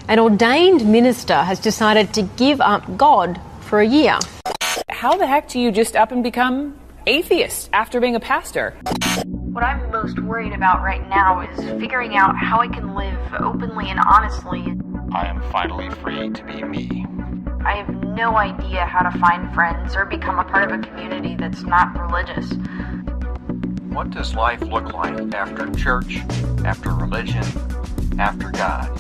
An ordained minister has decided to give up God for a year. How the heck do you just up and become atheist after being a pastor? What I'm most worried about right now is figuring out how I can live openly and honestly. I am finally free to be me. I have no idea how to find friends or become a part of a community that's not religious. What does life look like after church, after religion, after God?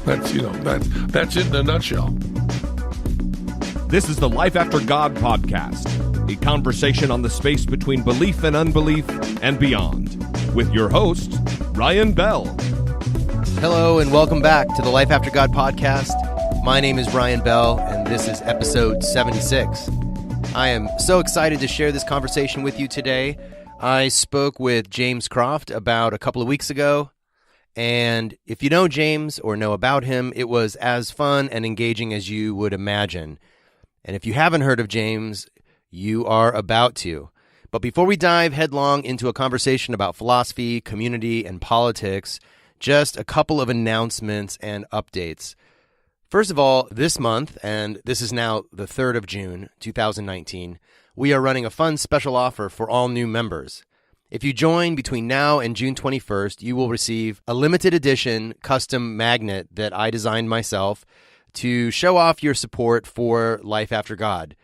That's it in a nutshell. This is the Life After God podcast, a conversation on the space between belief and unbelief and beyond, with your host, Ryan Bell. Hello and welcome back to the Life After God podcast. My name is Ryan Bell, and this is episode 76. I am so excited to share this conversation with you today. I spoke with James Croft about a couple of weeks ago, and if you know James or know about him, it was as fun and engaging as you would imagine. And if you haven't heard of James, you are about to. But before we dive headlong into a conversation about philosophy, community, and politics, just a couple of announcements and updates. First of all, this month, and this is now the 3rd of June, 2019, we are running a fun special offer for all new members. If you join between now and June 21st, you will receive a limited edition custom magnet that I designed myself to show off your support for Life After God.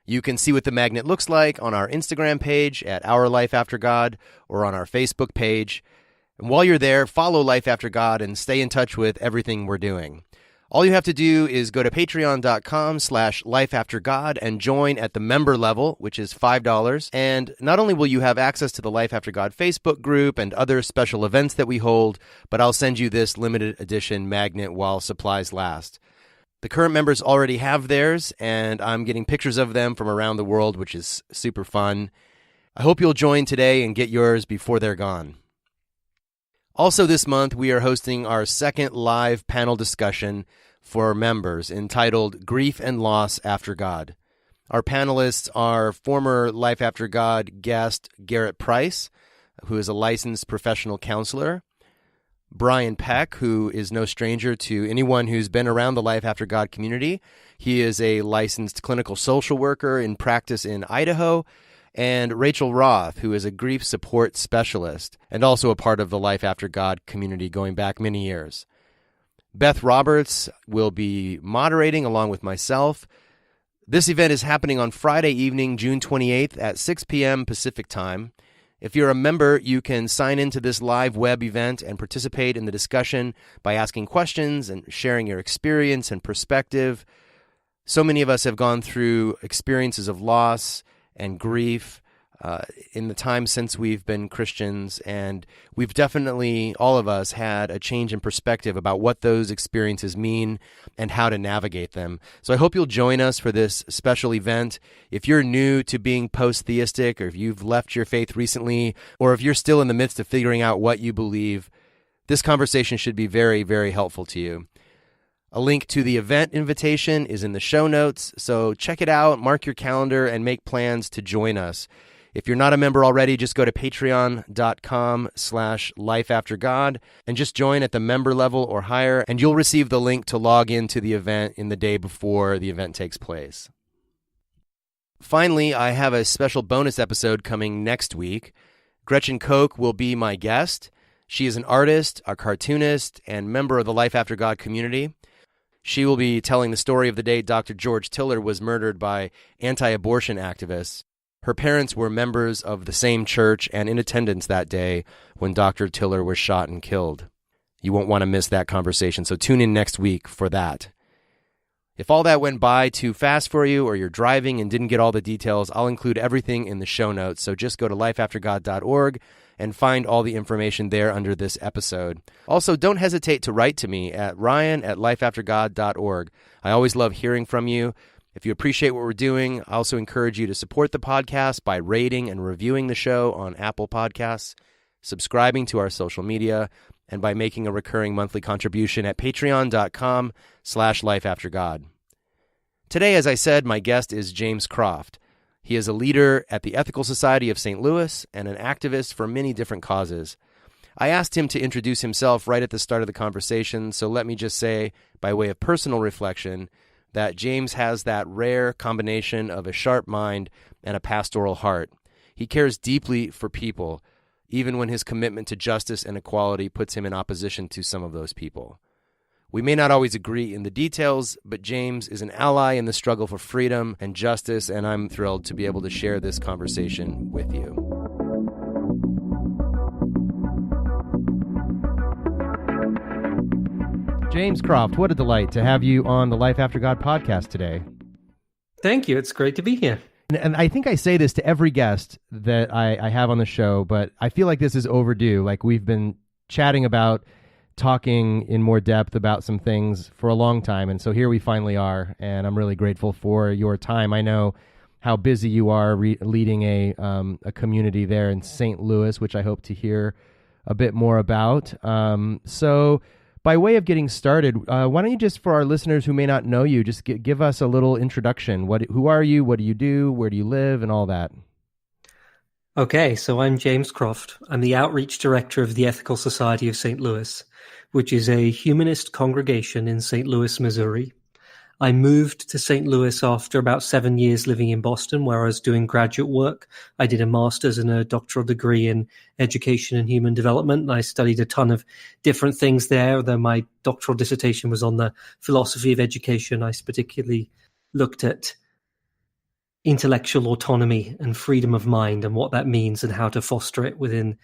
You can see what the magnet looks like on our Instagram page at Our Life After God or on our Facebook page. And while you're there, follow Life After God and stay in touch with everything we're doing. All you have to do is go to patreon.com/lifeaftergod and join at the member level, which is $5. And not only will you have access to the Life After God Facebook group and other special events that we hold, but I'll send you this limited edition magnet while supplies last. The current members already have theirs, and I'm getting pictures of them from around the world, which is super fun. I hope you'll join today and get yours before they're gone. Also this month, we are hosting our second live panel discussion for members entitled Grief and Loss After God. Our panelists are former Life After God guest Garrett Price, who is a licensed professional counselor, Brian Peck, who is no stranger to anyone who's been around the Life After God community. He is a licensed clinical social worker in practice in Idaho, and Rachel Roth, who is a grief support specialist and also a part of the Life After God community going back many years. Beth Roberts will be moderating along with myself. This event is happening on Friday evening, June 28th at 6 p.m. Pacific time. If you're a member, you can sign into this live web event and participate in the discussion by asking questions and sharing your experience and perspective. So many of us have gone through experiences of loss and grief in the time since we've been Christians, and we've definitely, all of us, had a change in perspective about what those experiences mean and how to navigate them. So I hope you'll join us for this special event. If you're new to being post-theistic, or if you've left your faith recently, or if you're still in the midst of figuring out what you believe, this conversation should be very, very helpful to you. A link to the event invitation is in the show notes, so check it out, mark your calendar, and make plans to join us. If you're not a member already, just go to patreon.com/lifeaftergod and just join at the member level or higher, and you'll receive the link to log into the event in the day before the event takes place. Finally, I have a special bonus episode coming next week. Gretchen Koch will be my guest. She is an artist, a cartoonist, and member of the Life After God community. She will be telling the story of the day Dr. George Tiller was murdered by anti-abortion activists. Her parents were members of the same church and in attendance that day when Dr. Tiller was shot and killed. You won't want to miss that conversation, so tune in next week for that. If all that went by too fast for you, or you're driving and didn't get all the details, I'll include everything in the show notes, so just go to lifeaftergod.org and find all the information there under this episode. Also, don't hesitate to write to me at ryan@lifeaftergod.org. I always love hearing from you. If you appreciate what we're doing, I also encourage you to support the podcast by rating and reviewing the show on Apple Podcasts, subscribing to our social media, and by making a recurring monthly contribution at patreon.com/lifeaftergod. Today, as I said, my guest is James Croft. He is a leader at the Ethical Society of St. Louis and an activist for many different causes. I asked him to introduce himself right at the start of the conversation, so let me just say, by way of personal reflection, that James has that rare combination of a sharp mind and a pastoral heart. He cares deeply for people, even when his commitment to justice and equality puts him in opposition to some of those people. We may not always agree in the details, but James is an ally in the struggle for freedom and justice, and I'm thrilled to be able to share this conversation with you. James Croft, what a delight to have you on the Life After God podcast today. Thank you. It's great to be here. And I think I say this to every guest that I have on the show, but I feel like this is overdue. Like, we've been chatting about talking in more depth about some things for a long time, and so here we finally are, and I'm really grateful for your time. I know how busy you are leading a community there in St. Louis, which I hope to hear a bit more about. So by way of getting started, why don't you just, for our listeners who may not know you, just give us a little introduction. Who are you? What do you do? Where do you live? And all that. Okay, so I'm James Croft. I'm the Outreach Director of the Ethical Society of St. Louis, which is a humanist congregation in St. Louis, Missouri. I moved to St. Louis after about 7 years living in Boston, where I was doing graduate work. I did a master's and a doctoral degree in education and human development, and I studied a ton of different things there, although my doctoral dissertation was on the philosophy of education. I particularly looked at intellectual autonomy and freedom of mind and what that means and how to foster it within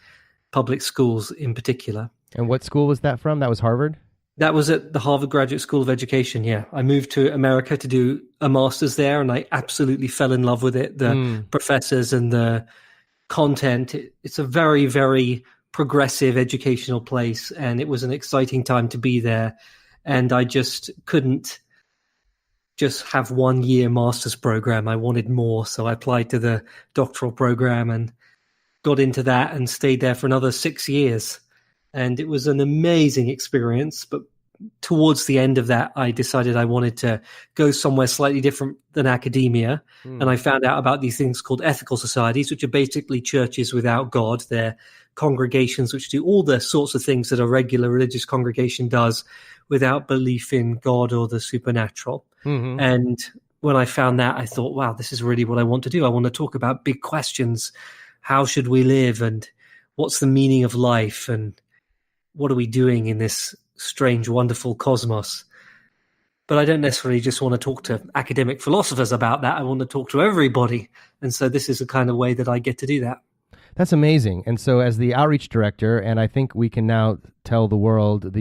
public schools in particular. And what school was that from? That was Harvard? That was at the Harvard Graduate School of Education, yeah. I moved to America to do a master's there, and I absolutely fell in love with it. The professors and the content. It's a very, very progressive educational place, and it was an exciting time to be there. And I just couldn't just have 1 year master's program. I wanted more, so I applied to the doctoral program and got into that and stayed there for another 6 years. And it was an amazing experience. But towards the end of that, I decided I wanted to go somewhere slightly different than academia. And I found out about these things called ethical societies, which are basically churches without God. They're congregations which do all the sorts of things that a regular religious congregation does without belief in God or the supernatural. And when I found that, I thought, wow, this is really what I want to do. I want to talk about big questions. How should we live? And what's the meaning of life? And what are we doing in this strange, wonderful cosmos? But I don't necessarily just want to talk to academic philosophers about that. I want to talk to everybody. And so this is the kind of way that I get to do that. That's amazing. And so as the outreach director, and I think we can now tell the world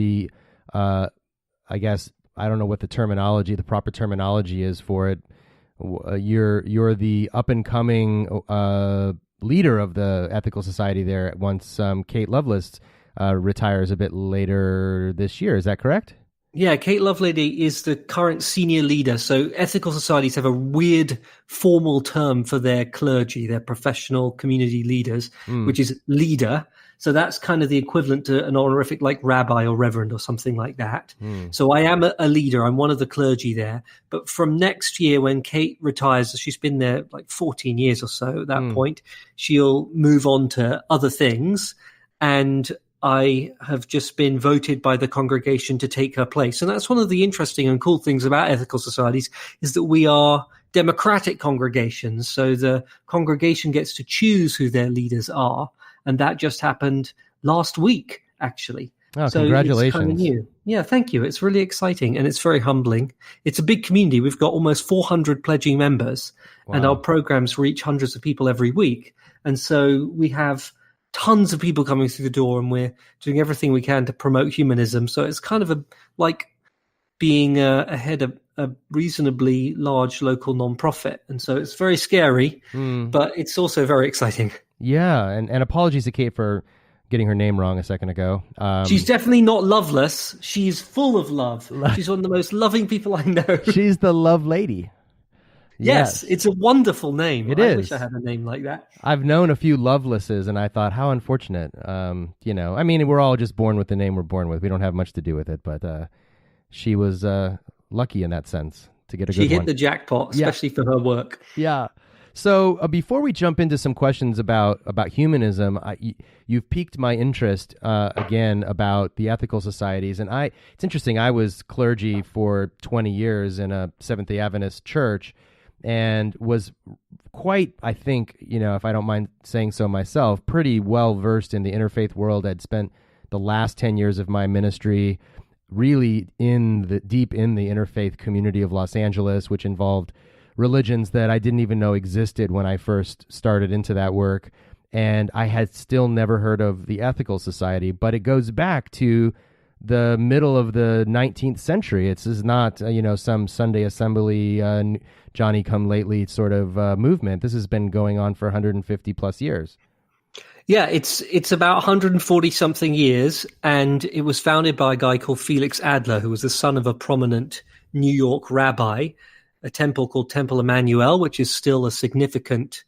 I guess, I don't know what the proper terminology is for it. You're the up and coming leader of the Ethical Society there once Kate Lovelace retires a bit later this year. Is that correct? Yeah, Kate Lovelady is the current senior leader. So ethical societies have a weird formal term for their clergy, their professional community leaders, which is leader. So that's kind of the equivalent to an honorific like rabbi or reverend or something like that. So I am a leader. I'm one of the clergy there. But from next year, when Kate retires, she's been there like 14 years or so at that point, she'll move on to other things. And I have just been voted by the congregation to take her place. And that's one of the interesting and cool things about ethical societies is that we are democratic congregations. So the congregation gets to choose who their leaders are. And that just happened last week, actually. Oh, so congratulations. It's kind of new. Yeah, thank you. It's really exciting and it's very humbling. It's a big community. We've got almost 400 pledging members, and our programs reach hundreds of people every week. And so we have tons of people coming through the door, and we're doing everything we can to promote humanism. So it's kind of like being a head of a reasonably large local nonprofit. And so it's very scary, but it's also very exciting. Yeah, and apologies to Kate for getting her name wrong a second ago. She's definitely not loveless. She's full of love. She's one of the most loving people I know. She's the love lady. Yes, it's a wonderful name. It I is. wish I had a name like that. I've known a few Lovelaces, and I thought, how unfortunate. I mean, we're all just born with the name we're born with. We don't have much to do with it, but she was lucky in that sense to get a good one. She hit the jackpot, especially for her work. Yeah. So before we jump into some questions about humanism, you've piqued my interest again about the ethical societies. And it's interesting, I was clergy for 20 years in a Seventh-day Adventist church and was quite, I think, if I don't mind saying so myself, pretty well versed in the interfaith world. I'd spent the last 10 years of my ministry really deep in the interfaith community of Los Angeles, which involved religions that I didn't even know existed when I first started into that work. And I had still never heard of the Ethical Society, but it goes back to the middle of the 19th century. This is not, some Sunday assembly, Johnny come lately sort of movement. This has been going on for 150 plus years. Yeah, it's about 140 something years, and it was founded by a guy called Felix Adler, who was the son of a prominent New York rabbi, a temple called Temple Emmanuel, which is still a significant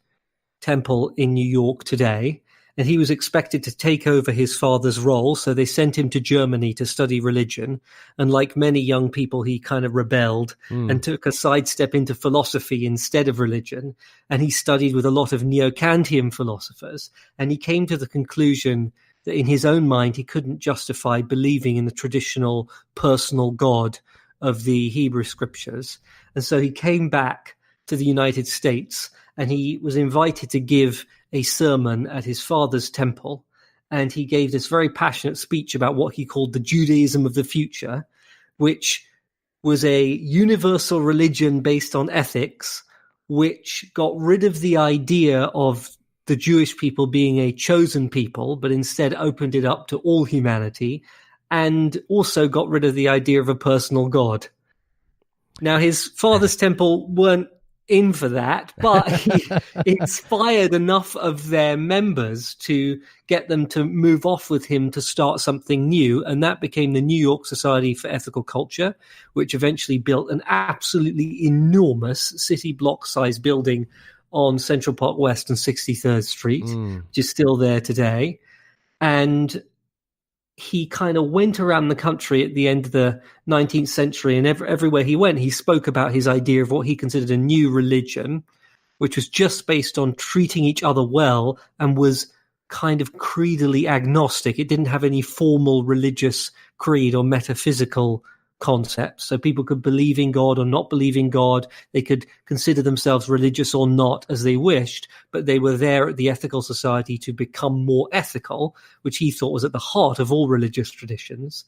temple in New York today. And he was expected to take over his father's role, so they sent him to Germany to study religion. And like many young people, he kind of rebelled and took a sidestep into philosophy instead of religion. And he studied with a lot of Neo-Kantian philosophers. And he came to the conclusion that in his own mind, he couldn't justify believing in the traditional personal God of the Hebrew scriptures. And so he came back to the United States, and he was invited to give a sermon at his father's temple. And he gave this very passionate speech about what he called the Judaism of the future, which was a universal religion based on ethics, which got rid of the idea of the Jewish people being a chosen people, but instead opened it up to all humanity, and also got rid of the idea of a personal God. Now, his father's temple weren't in for that, but he inspired enough of their members to get them to move off with him to start something new. And that became the New York Society for Ethical Culture, which eventually built an absolutely enormous city block size building on Central Park West and 63rd Street, which is still there today. And he kind of went around the country at the end of the 19th century, and everywhere he went, he spoke about his idea of what he considered a new religion, which was just based on treating each other well and was kind of creedally agnostic. It didn't have any formal religious creed or metaphysical concepts. So people could believe in God or not believe in God. They could consider themselves religious or not as they wished, but they were there at the Ethical Society to become more ethical, which he thought was at the heart of all religious traditions.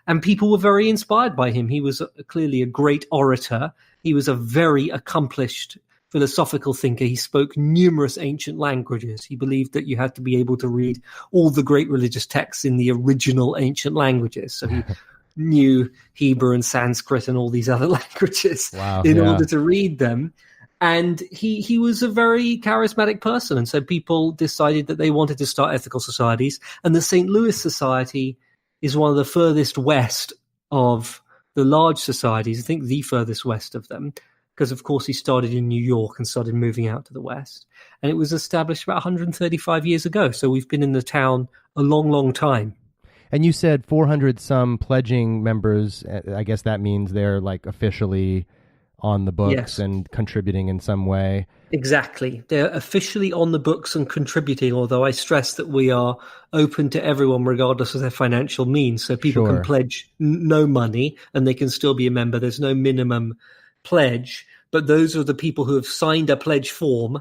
And people were very inspired by him. He was clearly a great orator. He was a very accomplished philosophical thinker. He spoke numerous ancient languages. He believed that you had to be able to read all the great religious texts in the original ancient languages. So he knew Hebrew and Sanskrit and all these other languages in order to read them. And he was a very charismatic person. And so people decided that they wanted to start ethical societies. And the St. Louis Society is one of the furthest west of the large societies, I think the furthest west of them, because, of course, he started in New York and started moving out to the west. And it was established about 135 years ago. So we've been in the town a long, long time. And you said 400 some pledging members. I guess that means they're like officially on the books and contributing in some way. Exactly. They're officially on the books and contributing, although I stress that we are open to everyone regardless of their financial means. So people can pledge no money and they can still be a member. There's no minimum pledge, but those are the people who have signed a pledge form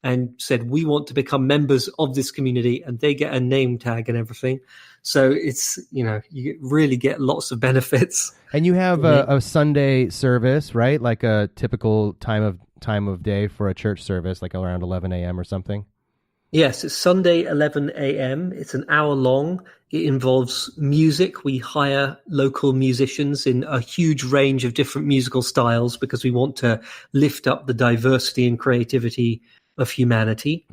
and said, we want to become members of this community, and they get a name tag and everything. So it's, you really get lots of benefits. And you have a Sunday service, right? Like a typical time of day for a church service, like around 11 a.m. or something? Yes, it's Sunday, 11 a.m. It's an hour long. It involves music. We hire local musicians in a huge range of different musical styles because we want to lift up the diversity and creativity of humanity.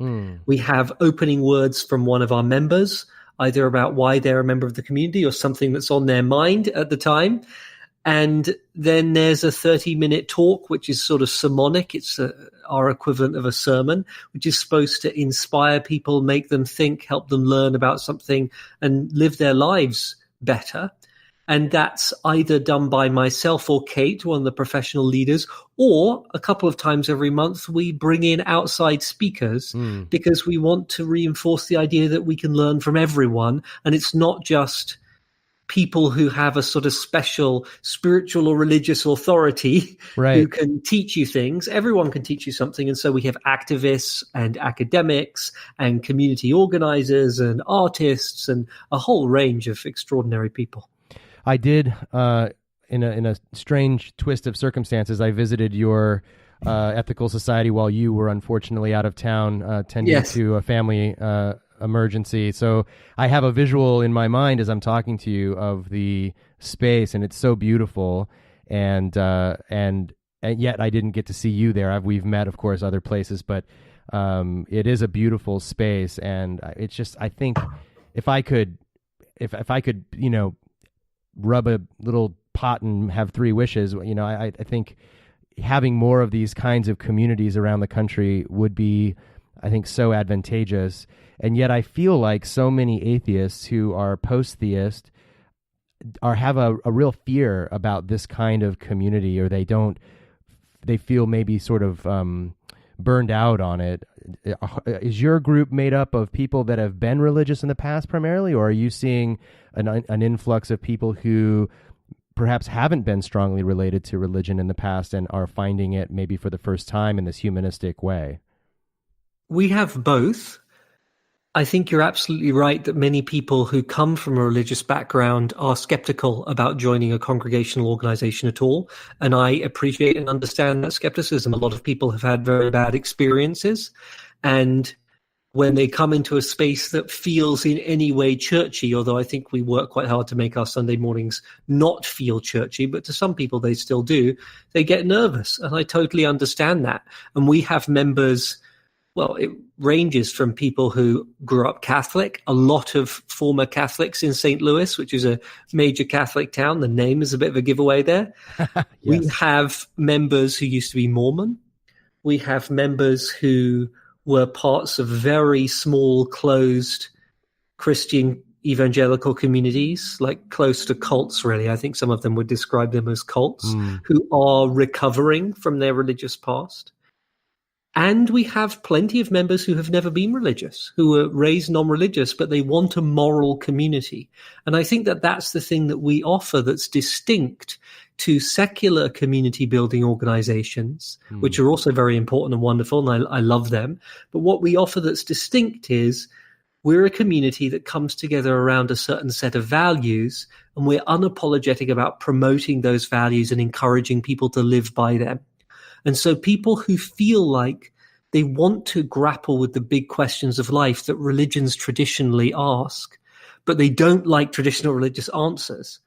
We have opening words from one of our members, either about why they're a member of the community or something that's on their mind at the time. And then there's a 30-minute talk, which is sort of sermonic. It's our equivalent of a sermon, which is supposed to inspire people, make them think, help them learn about something and live their lives better. And that's either done by myself or Kate, one of the professional leaders, or a couple of times every month we bring in outside speakers because we want to reinforce the idea that we can learn from everyone. And it's not just people who have a sort of special spiritual or religious authority who can teach you things. Everyone can teach you something. And so we have activists and academics and community organizers and artists and a whole range of extraordinary people. I did, in a strange twist of circumstances, I visited your ethical society while you were unfortunately out of town tending to a family emergency. So I have a visual in my mind as I'm talking to you of the space, and it's so beautiful. And yet I didn't get to see you there. We've met, of course, other places, but it is a beautiful space, and it's just, I think if I could, you know, rub a little pot and have three wishes, you know, I think having more of these kinds of communities around the country would be, I think, so advantageous. And yet I feel like so many atheists who are post-theist have a real fear about this kind of community, or they feel maybe sort of burned out on it. Is your group made up of people that have been religious in the past primarily, or are you seeing an influx of people who perhaps haven't been strongly related to religion in the past and are finding it maybe for the first time in this humanistic way? We have both. I think you're absolutely right that many people who come from a religious background are skeptical about joining a congregational organization at all. And I appreciate and understand that skepticism. A lot of people have had very bad experiences. And when they come into a space that feels in any way churchy, although I think we work quite hard to make our Sunday mornings not feel churchy, but to some people they still do, they get nervous. And I totally understand that. And we have members. Well, it ranges from people who grew up Catholic, a lot of former Catholics in St. Louis, which is a major Catholic town. The name is a bit of a giveaway there. Yes. We have members who used to be Mormon. We have members who were parts of very small, closed Christian evangelical communities, like close to cults, really. I think some of them would describe them as cults, who are recovering from their religious past. And we have plenty of members who have never been religious, who were raised non-religious, but they want a moral community. And I think that that's the thing that we offer that's distinct to secular community building organizations, which are also very important and wonderful, and I love them. But what we offer that's distinct is we're a community that comes together around a certain set of values, and we're unapologetic about promoting those values and encouraging people to live by them. And so people who feel like they want to grapple with the big questions of life that religions traditionally ask, but they don't like traditional religious answers,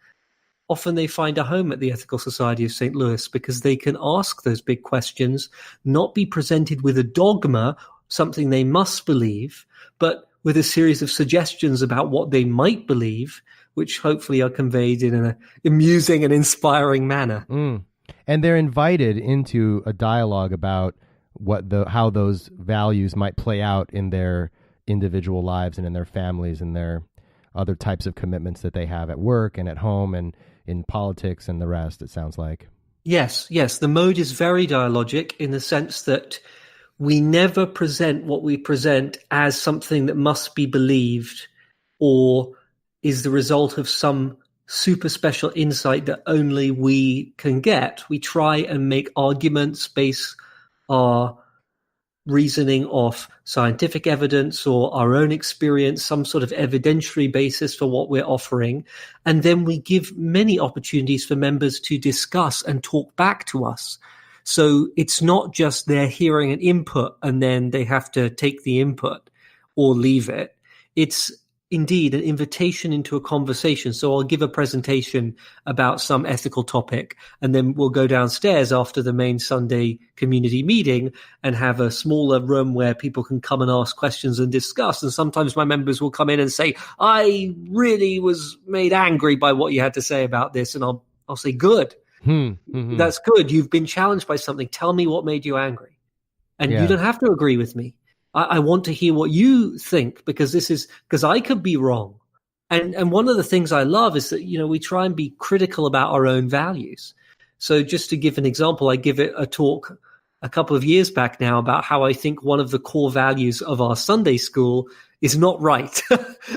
often they find a home at the Ethical Society of St. Louis because they can ask those big questions, not be presented with a dogma, something they must believe, but with a series of suggestions about what they might believe, which hopefully are conveyed in an amusing and inspiring manner. And they're invited into a dialogue about how those values might play out in their individual lives and in their families and their other types of commitments that they have at work and at home and in politics and the rest, it sounds like. Yes. The mode is very dialogic in the sense that we never present what we present as something that must be believed or is the result of some super special insight that only we can get. We try and make arguments, base our reasoning off scientific evidence or our own experience, some sort of evidentiary basis for what we're offering. And then we give many opportunities for members to discuss and talk back to us. So it's not just they're hearing an input and then they have to take the input or leave it. It's indeed an invitation into a conversation. So I'll give a presentation about some ethical topic, and then we'll go downstairs after the main Sunday community meeting and have a smaller room where people can come and ask questions and discuss. And sometimes my members will come in and say, I really was made angry by what you had to say about this. And I'll say, good. That's good. You've been challenged by something. Tell me what made you angry. And you don't have to agree with me. I want to hear what you think, because I could be wrong. And one of the things I love is that, we try and be critical about our own values. So just to give an example, I give it a talk a couple of years back now about how I think one of the core values of our Sunday school is not right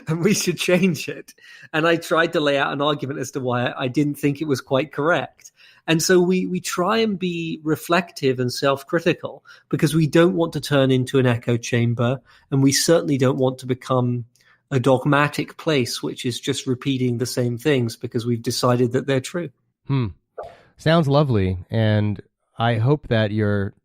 and we should change it. And I tried to lay out an argument as to why I didn't think it was quite correct. And so we try and be reflective and self-critical because we don't want to turn into an echo chamber, and we certainly don't want to become a dogmatic place which is just repeating the same things because we've decided that they're true. Sounds lovely, and I hope that your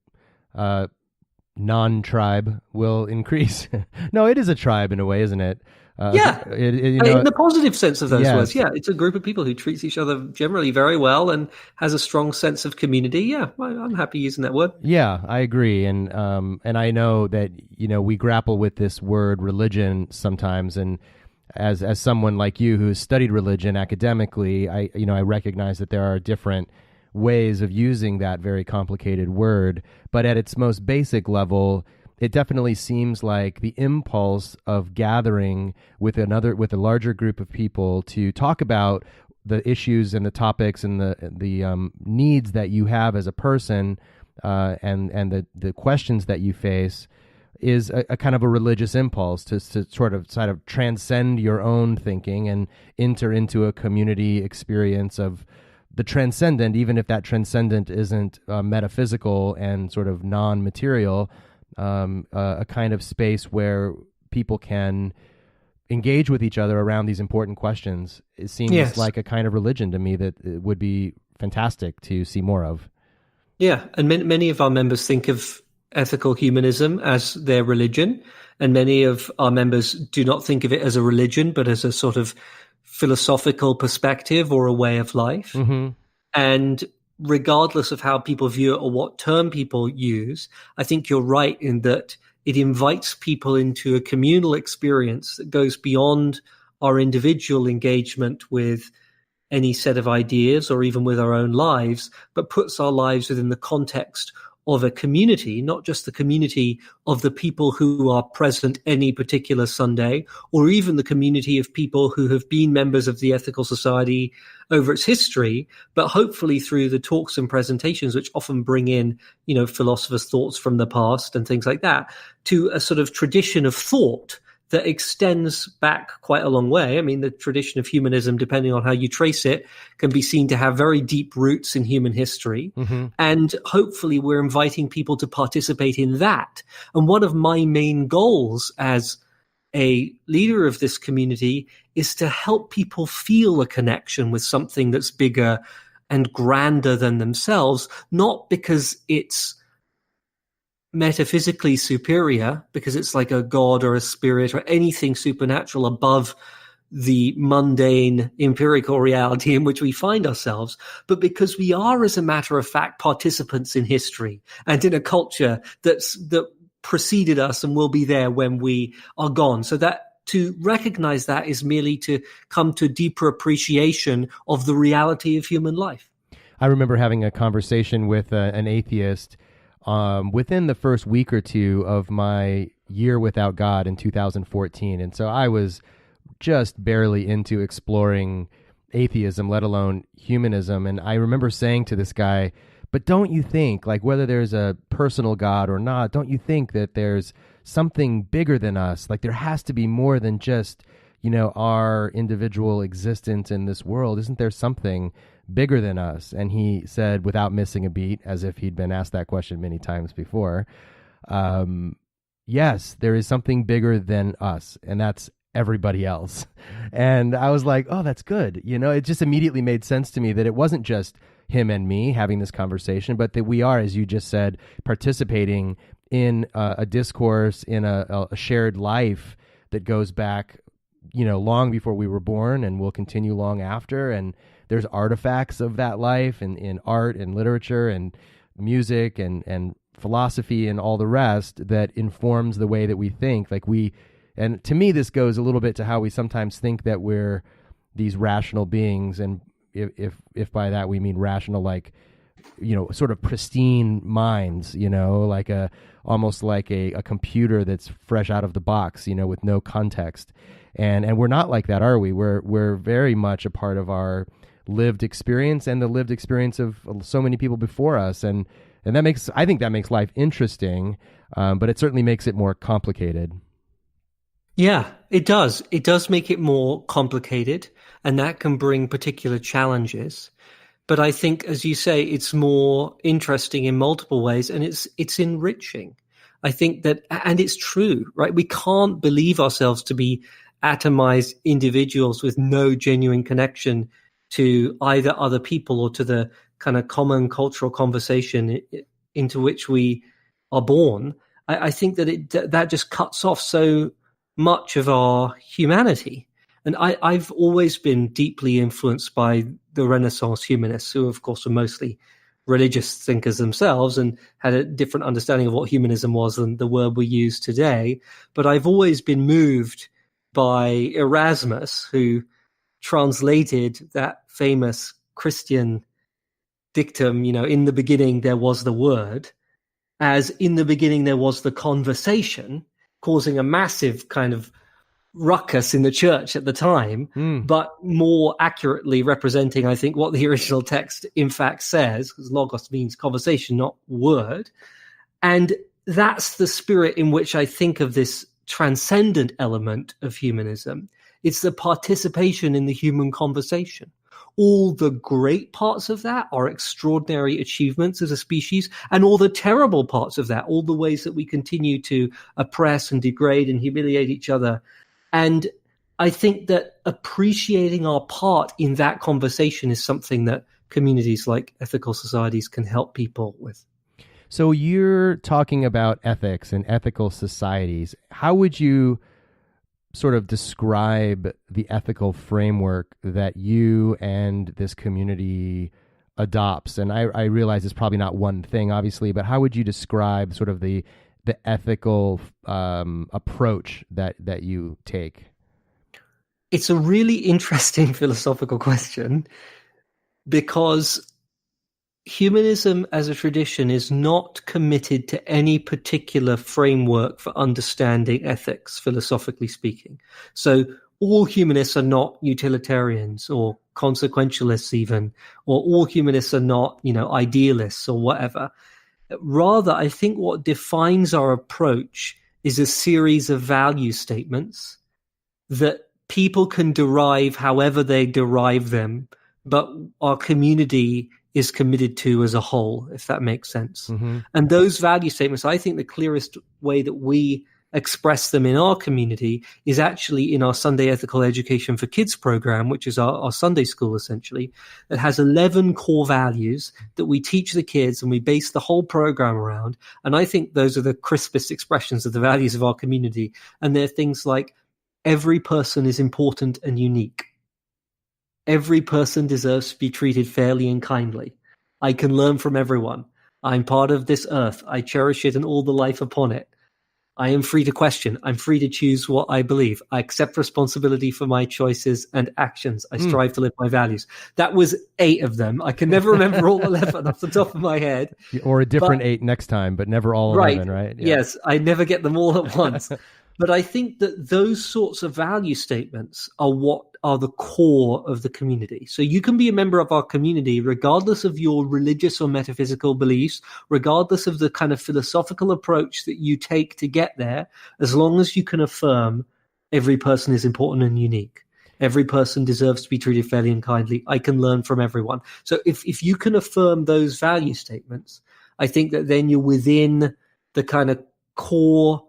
non-tribe will increase. No, it is a tribe in a way, isn't it? In the positive sense of those words. Yeah, it's a group of people who treats each other generally very well and has a strong sense of community. Yeah, I'm happy using that word. Yeah, I agree, and I know that we grapple with this word religion sometimes, and as someone like you who's studied religion academically, I recognize that there are different ways of using that very complicated word, but at its most basic level, it definitely seems like the impulse of gathering with a larger group of people to talk about the issues and the topics and the needs that you have as a person, and the questions that you face is a kind of a religious impulse to sort of transcend your own thinking and enter into a community experience of the transcendent, even if that transcendent isn't metaphysical and sort of non-material. A kind of space where people can engage with each other around these important questions. It seems like a kind of religion to me that it would be fantastic to see more of. Yeah, and many of our members think of ethical humanism as their religion, and many of our members do not think of it as a religion, but as a sort of philosophical perspective or a way of life. Mm-hmm. And regardless of how people view it or what term people use, I think you're right in that it invites people into a communal experience that goes beyond our individual engagement with any set of ideas or even with our own lives, but puts our lives within the context of a community, not just the community of the people who are present any particular Sunday, or even the community of people who have been members of the Ethical Society over its history, but hopefully through the talks and presentations, which often bring in, philosophers' thoughts from the past and things like that, to a sort of tradition of thought that extends back quite a long way. I mean, the tradition of humanism, depending on how you trace it, can be seen to have very deep roots in human history. Mm-hmm. And hopefully we're inviting people to participate in that. And one of my main goals as a leader of this community is to help people feel a connection with something that's bigger and grander than themselves, not because it's metaphysically superior, because it's like a god or a spirit or anything supernatural above the mundane empirical reality in which we find ourselves, but because we are, as a matter of fact, participants in history and in a culture that preceded us and will be there when we are gone. So that to recognize that is merely to come to a deeper appreciation of the reality of human life. I remember having a conversation with an atheist within the first week or two of my year without God in 2014. And so I was just barely into exploring atheism, let alone humanism. And I remember saying to this guy, but don't you think, like, whether there's a personal God or not, don't you think that there's something bigger than us? Like, there has to be more than just, our individual existence in this world. Isn't there something bigger than us? And he said, without missing a beat, as if he'd been asked that question many times before, yes, there is something bigger than us, and that's everybody else. And I was like, oh, that's good. It just immediately made sense to me that it wasn't just him and me having this conversation, but that we are, as you just said, participating in a discourse, in a shared life that goes back, long before we were born and will continue long after. And there's artifacts of that life in art and literature and music and philosophy and all the rest that informs the way that we think. And to me, this goes a little bit to how we sometimes think that we're these rational beings. And if by that we mean rational, like, sort of pristine minds, almost like a computer that's fresh out of the box, with no context. And we're not like that, are we? We're very much a part of our lived experience and the lived experience of so many people before us. And I think that makes life interesting, but it certainly makes it more complicated. Yeah, it does. It does make it more complicated, and that can bring particular challenges. But I think, as you say, it's more interesting in multiple ways, and it's enriching. I think that, and it's true, right? We can't believe ourselves to be atomized individuals with no genuine connection to either other people or to the kind of common cultural conversation into which we are born. I think that that just cuts off so much of our humanity. And I've always been deeply influenced by the Renaissance humanists, who of course were mostly religious thinkers themselves and had a different understanding of what humanism was than the word we use today. But I've always been moved by Erasmus, who translated that famous Christian dictum, in the beginning there was the word, as in the beginning there was the conversation, causing a massive kind of ruckus in the church at the time, but more accurately representing, I think, what the original text in fact says, because logos means conversation, not word. And that's the spirit in which I think of this transcendent element of humanism. It's the participation in the human conversation. All the great parts of that are extraordinary achievements as a species, and all the terrible parts of that, all the ways that we continue to oppress and degrade and humiliate each other. And I think that appreciating our part in that conversation is something that communities like ethical societies can help people with. So you're talking about ethics and ethical societies. How would you sort of describe the ethical framework that you and this community adopts? And I realize it's probably not one thing, obviously, but how would you describe sort of the ethical approach that you take? It's a really interesting philosophical question, because humanism as a tradition is not committed to any particular framework for understanding ethics, philosophically speaking. So all humanists are not utilitarians or consequentialists even, or all humanists are not, idealists or whatever. Rather, I think what defines our approach is a series of value statements that people can derive however they derive them, but our community is committed to as a whole, if that makes sense. Mm-hmm. And those value statements, I think the clearest way that we express them in our community is actually in our Sunday Ethical Education for Kids program, which is our Sunday school essentially, that has 11 core values that we teach the kids and we base the whole program around. And I think those are the crispest expressions of the values of our community. And they're things like, every person is important and unique. Every person deserves to be treated fairly and kindly. I can learn from everyone. I'm part of this earth. I cherish it and all the life upon it. I am free to question. I'm free to choose what I believe. I accept responsibility for my choices and actions. I strive to live my values. That was 8 of them. I can never remember all 11 off the top of my head. Or a different 8 next time, but never all 11, right? Yeah. Yes, I never get them all at once. But I think that those sorts of value statements are what are the core of the community. So you can be a member of our community regardless of your religious or metaphysical beliefs, regardless of the kind of philosophical approach that you take to get there, as long as you can affirm every person is important and unique. Every person deserves to be treated fairly and kindly. I can learn from everyone. So if you can affirm those value statements, I think that then you're within the kind of core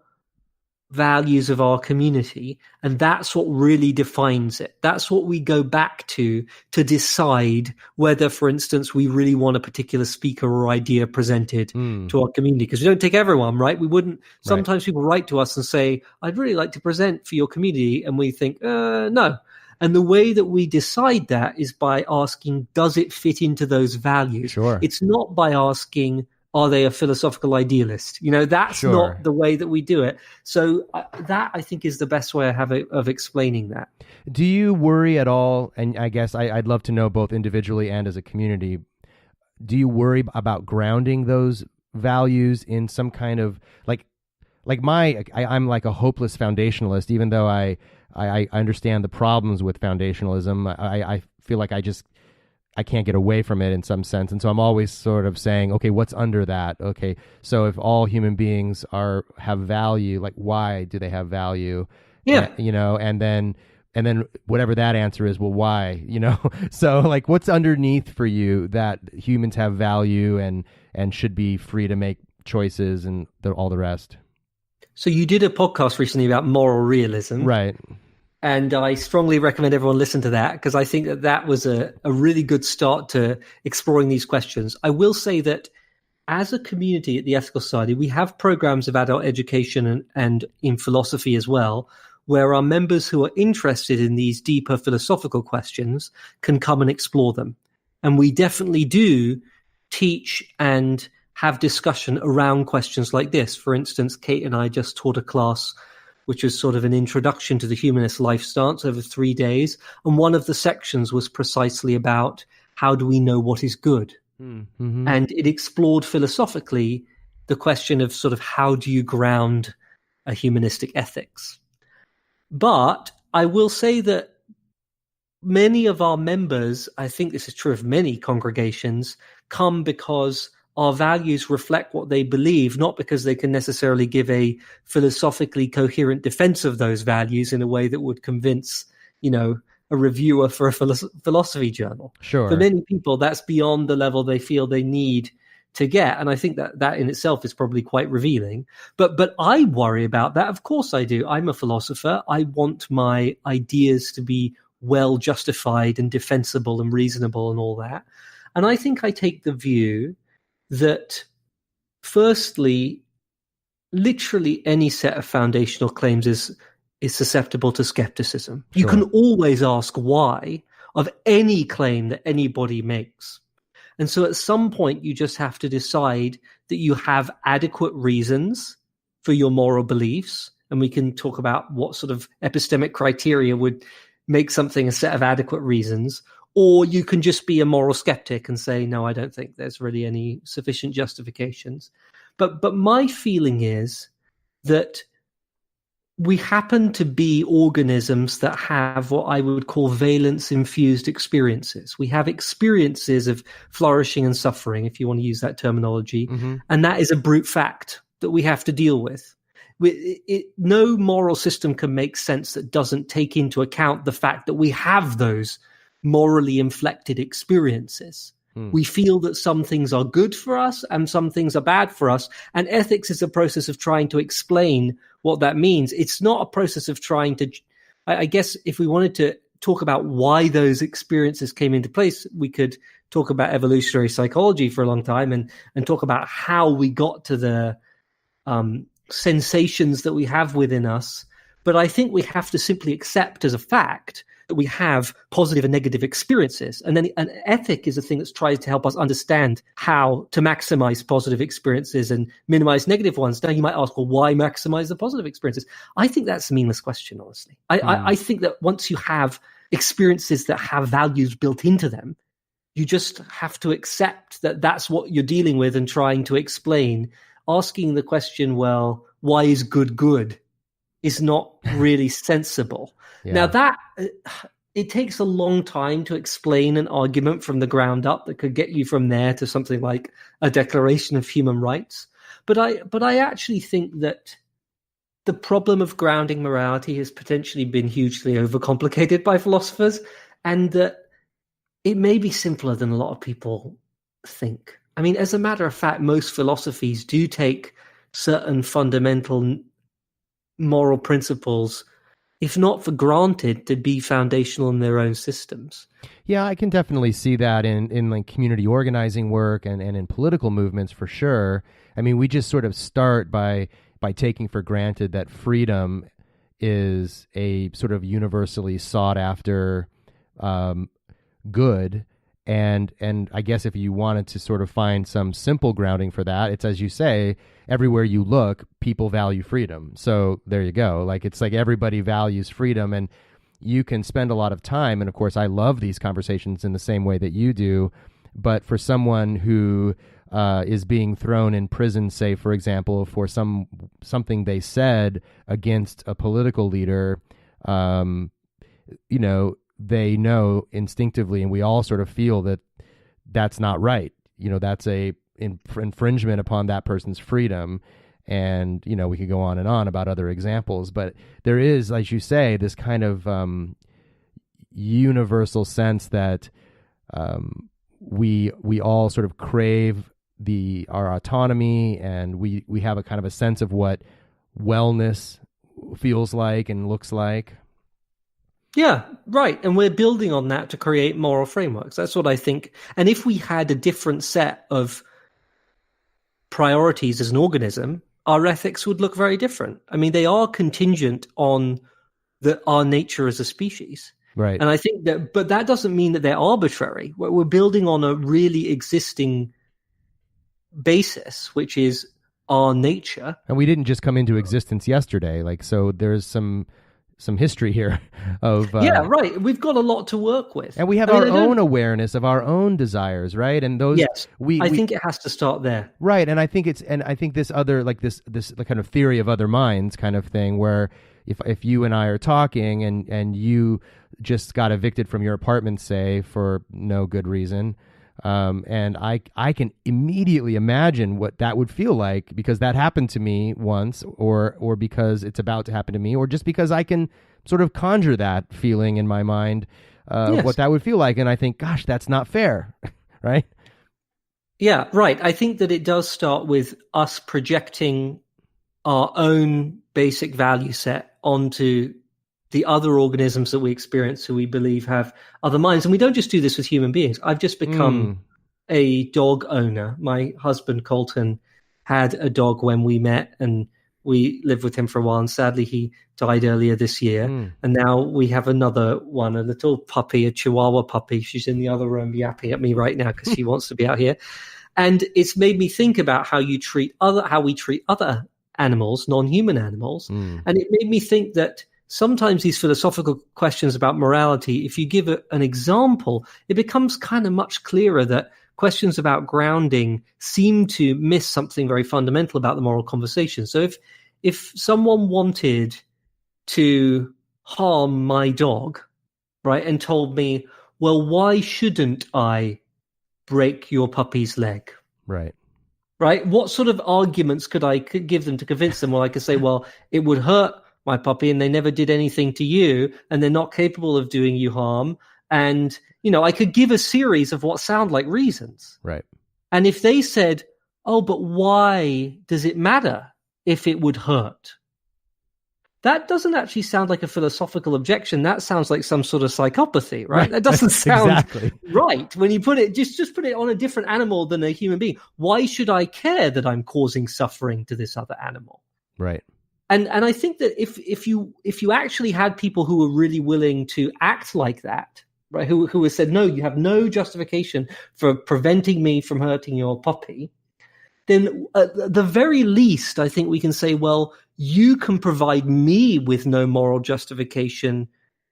values of our community, and that's what really defines it. That's what we go back to decide whether, for instance, we really want a particular speaker or idea presented to our community, because we don't take everyone, right? We wouldn't. Sometimes people write to us and say, I'd really like to present for your community, and we think, no. And the way that we decide that is by asking, does it fit into those values? Sure. It's not by asking, are they a philosophical idealist? That's not the way that we do it. So that, I think, is the best way I have of explaining that. Do you worry at all, and I guess I'd love to know both individually and as a community, do you worry about grounding those values in some kind of, like, I'm like a hopeless foundationalist, even though I understand the problems with foundationalism. I feel like I can't get away from it in some sense. And so I'm always sort of saying, okay, what's under that? Okay, so if all human beings have value, like why do they have value? Yeah. And then whatever that answer is, well, why? So like what's underneath for you that humans have value and should be free to make choices and all the rest? So you did a podcast recently about moral realism. Right. And I strongly recommend everyone listen to that, because I think that was a really good start to exploring these questions. I will say that as a community at the Ethical Society, we have programs of adult education and in philosophy as well, where our members who are interested in these deeper philosophical questions can come and explore them. And we definitely do teach and have discussion around questions like this. For instance, Kate and I just taught a class which was sort of an introduction to the humanist life stance over 3 days. And one of the sections was precisely about how do we know what is good? Mm-hmm. And it explored philosophically the question of sort of how do you ground a humanistic ethics? But I will say that many of our members, I think this is true of many congregations, come because our values reflect what they believe, not because they can necessarily give a philosophically coherent defense of those values in a way that would convince, a reviewer for a philosophy journal. Sure. For many people, that's beyond the level they feel they need to get. And I think that in itself is probably quite revealing. But I worry about that. Of course I do. I'm a philosopher. I want my ideas to be well justified and defensible and reasonable and all that. And I think I take the view that, firstly, literally any set of foundational claims is susceptible to skepticism. Sure. You can always ask why of any claim that anybody makes. And so at some point, you just have to decide that you have adequate reasons for your moral beliefs. And we can talk about what sort of epistemic criteria would make something a set of adequate reasons. Or you can just be a moral skeptic and say, no, I don't think there's really any sufficient justifications. But my feeling is that we happen to be organisms that have what I would call valence-infused experiences. We have experiences of flourishing and suffering, if you want to use that terminology. Mm-hmm. And that is a brute fact that we have to deal with. No moral system can make sense that doesn't take into account the fact that we have those morally inflected experiences. We feel that some things are good for us and some things are bad for us. And ethics is a process of trying to explain what that means. It's not a process of trying to, I guess if we wanted to talk about why those experiences came into place, we could talk about evolutionary psychology for a long time and talk about how we got to the sensations that we have within us. But I think we have to simply accept as a fact that we have positive and negative experiences. And then an ethic is a thing that tries to help us understand how to maximize positive experiences and minimize negative ones. Now you might ask, well, why maximize the positive experiences? I think that's a meaningless question, honestly. I think that once you have experiences that have values built into them, you just have to accept that that's what you're dealing with and trying to explain. Asking the question, well, why is good good, is not really sensible. Yeah. Now that it takes a long time to explain an argument from the ground up that could get you from there to something like a Declaration of Human Rights. But I actually think that the problem of grounding morality has potentially been hugely overcomplicated by philosophers, and that it may be simpler than a lot of people think. I mean, as a matter of fact, most philosophies do take certain fundamental moral principles, if not for granted, to be foundational in their own systems. Yeah, I can definitely see that in like community organizing work and in political movements for sure. I mean, we just sort of start by taking for granted that freedom is a sort of universally sought after good. And I guess if you wanted to sort of find some simple grounding for that, it's, as you say, everywhere you look, people value freedom. So there you go. Like, it's like everybody values freedom, and you can spend a lot of time. And of course, I love these conversations in the same way that you do. But for someone who is being thrown in prison, say, for example, for something they said against a political leader, they know instinctively, and we all sort of feel that that's not right. That's a infringement upon that person's freedom. And, we could go on and on about other examples, but there is, as you say, this kind of universal sense that we all sort of crave our autonomy, and we have a kind of a sense of what wellness feels like and looks like. Yeah, right. And we're building on that to create moral frameworks. That's what I think. And if we had a different set of priorities as an organism, our ethics would look very different. I mean, they are contingent on our nature as a species. Right. And I think but that doesn't mean that they're arbitrary. We're building on a really existing basis, which is our nature. And we didn't just come into existence yesterday. So there's some history here of yeah, right. We've got a lot to work with, and we have our own awareness of our own desires, right? And those, yes, I think it has to start there, right? And I think this other this kind of theory of other minds kind of thing, where if you and I are talking and you just got evicted from your apartment, say, for no good reason, and I can immediately imagine what that would feel like, because that happened to me once, or because it's about to happen to me, or just because I can sort of conjure that feeling in my mind, yes, what that would feel like. And I think, gosh, that's not fair, right? Yeah, right. I think that it does start with us projecting our own basic value set onto the other organisms that we experience who we believe have other minds. And we don't just do this with human beings. I've just become a dog owner. My husband, Colton, had a dog when we met, and we lived with him for a while. And sadly, he died earlier this year. And now we have another one, a little puppy, a Chihuahua puppy. She's in the other room yapping at me right now because she wants to be out here. And it's made me think about how we treat other animals, non-human animals. And it made me think that sometimes these philosophical questions about morality, if you give an example, it becomes kind of much clearer that questions about grounding seem to miss something very fundamental about the moral conversation. So if someone wanted to harm my dog, right, and told me, well, why shouldn't I break your puppy's leg? Right. Right? What sort of arguments could I give them to convince them? Well, I could say, well, it would hurt my puppy and they never did anything to you and they're not capable of doing you harm. And, I could give a series of what sound like reasons. Right. And if they said, oh, but why does it matter if it would hurt? That doesn't actually sound like a philosophical objection. That sounds like some sort of psychopathy, right? That doesn't sound exactly right. When you put it, just put it on a different animal than a human being. Why should I care that I'm causing suffering to this other animal? Right. And I think that if you actually had people who were really willing to act like that, right, who have said, no, you have no justification for preventing me from hurting your puppy, then at the very least, I think we can say, well, you can provide me with no moral justification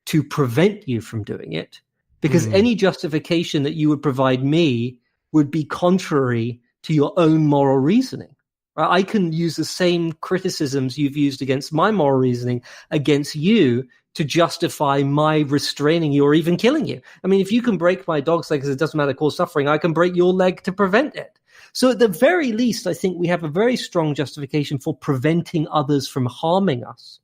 to prevent you from doing it, because any justification that you would provide me would be contrary to your own moral reasoning. Right? I can use the same criticisms you've used against my moral reasoning against you to justify my restraining you or even killing you. I mean, if you can break my dog's leg because it doesn't matter, cause suffering, I can break your leg to prevent it. So at the very least, I think we have a very strong justification for preventing others from harming us.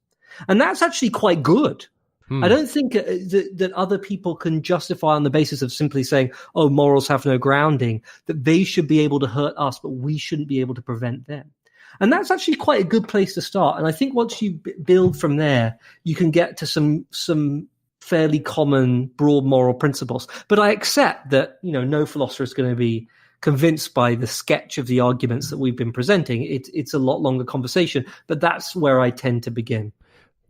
And that's actually quite good. I don't think that other people can justify on the basis of simply saying, oh, morals have no grounding, that they should be able to hurt us, but we shouldn't be able to prevent them. And that's actually quite a good place to start. And I think once you build from there, you can get to some fairly common, broad moral principles. But I accept that, no philosopher is going to be convinced by the sketch of the arguments that we've been presenting. It's a lot longer conversation, but that's where I tend to begin.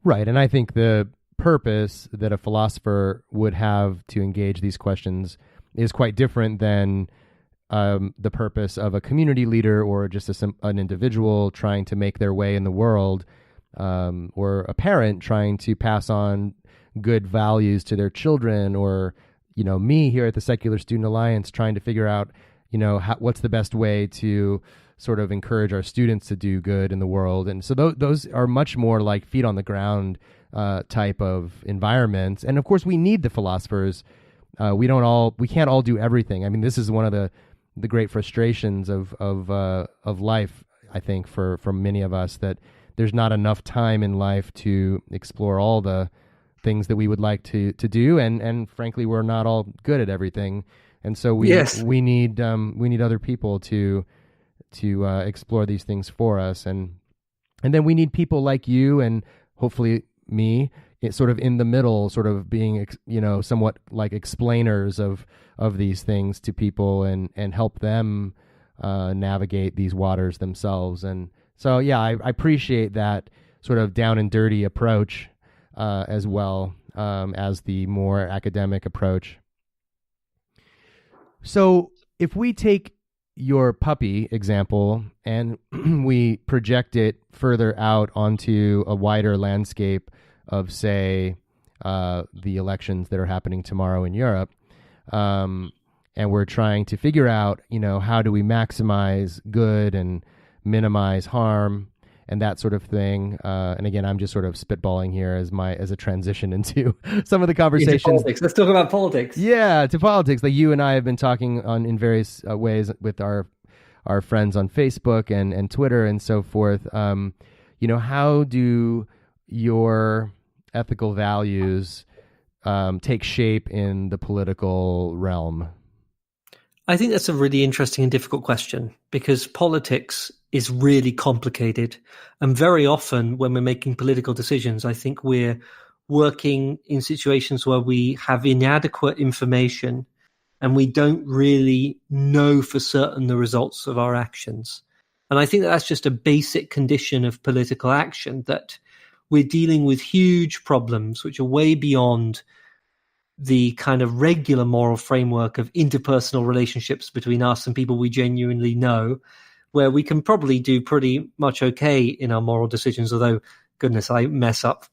Right. And I think the purpose that a philosopher would have to engage these questions is quite different than the purpose of a community leader or just an individual trying to make their way in the world, or a parent trying to pass on good values to their children, or me here at the Secular Student Alliance trying to figure out what's the best way to sort of encourage our students to do good in the world. And so those are much more like feet on the ground type of environments. And of course, we need the philosophers. We can't all do everything. I mean, this is one of the great frustrations of life, I think, for many of us, that there's not enough time in life to explore all the things that we would like to do, and frankly, we're not all good at everything, and so we need other people to explore these things for us, and then we need people like you and hopefully me, sort of in the middle, sort of being somewhat like explainers of these things to people and help them navigate these waters themselves. And so I appreciate that sort of down and dirty approach as well as the more academic approach. So if we take your puppy example and we project it further out onto a wider landscape of, say, the elections that are happening tomorrow in Europe, and we're trying to figure out, how do we maximize good and minimize harm and that sort of thing. And again, I'm just sort of spitballing here as a transition into some of the conversations. Politics. Let's talk about politics. Yeah, to politics. Like you and I have been talking in various ways with our friends on Facebook and Twitter and so forth. How do your ethical values take shape in the political realm? I think that's a really interesting and difficult question, because politics is really complicated. And very often when we're making political decisions, I think we're working in situations where we have inadequate information and we don't really know for certain the results of our actions. And I think that's just a basic condition of political action, that we're dealing with huge problems which are way beyond the kind of regular moral framework of interpersonal relationships between us and people we genuinely know, where we can probably do pretty much okay in our moral decisions, although, goodness, I mess up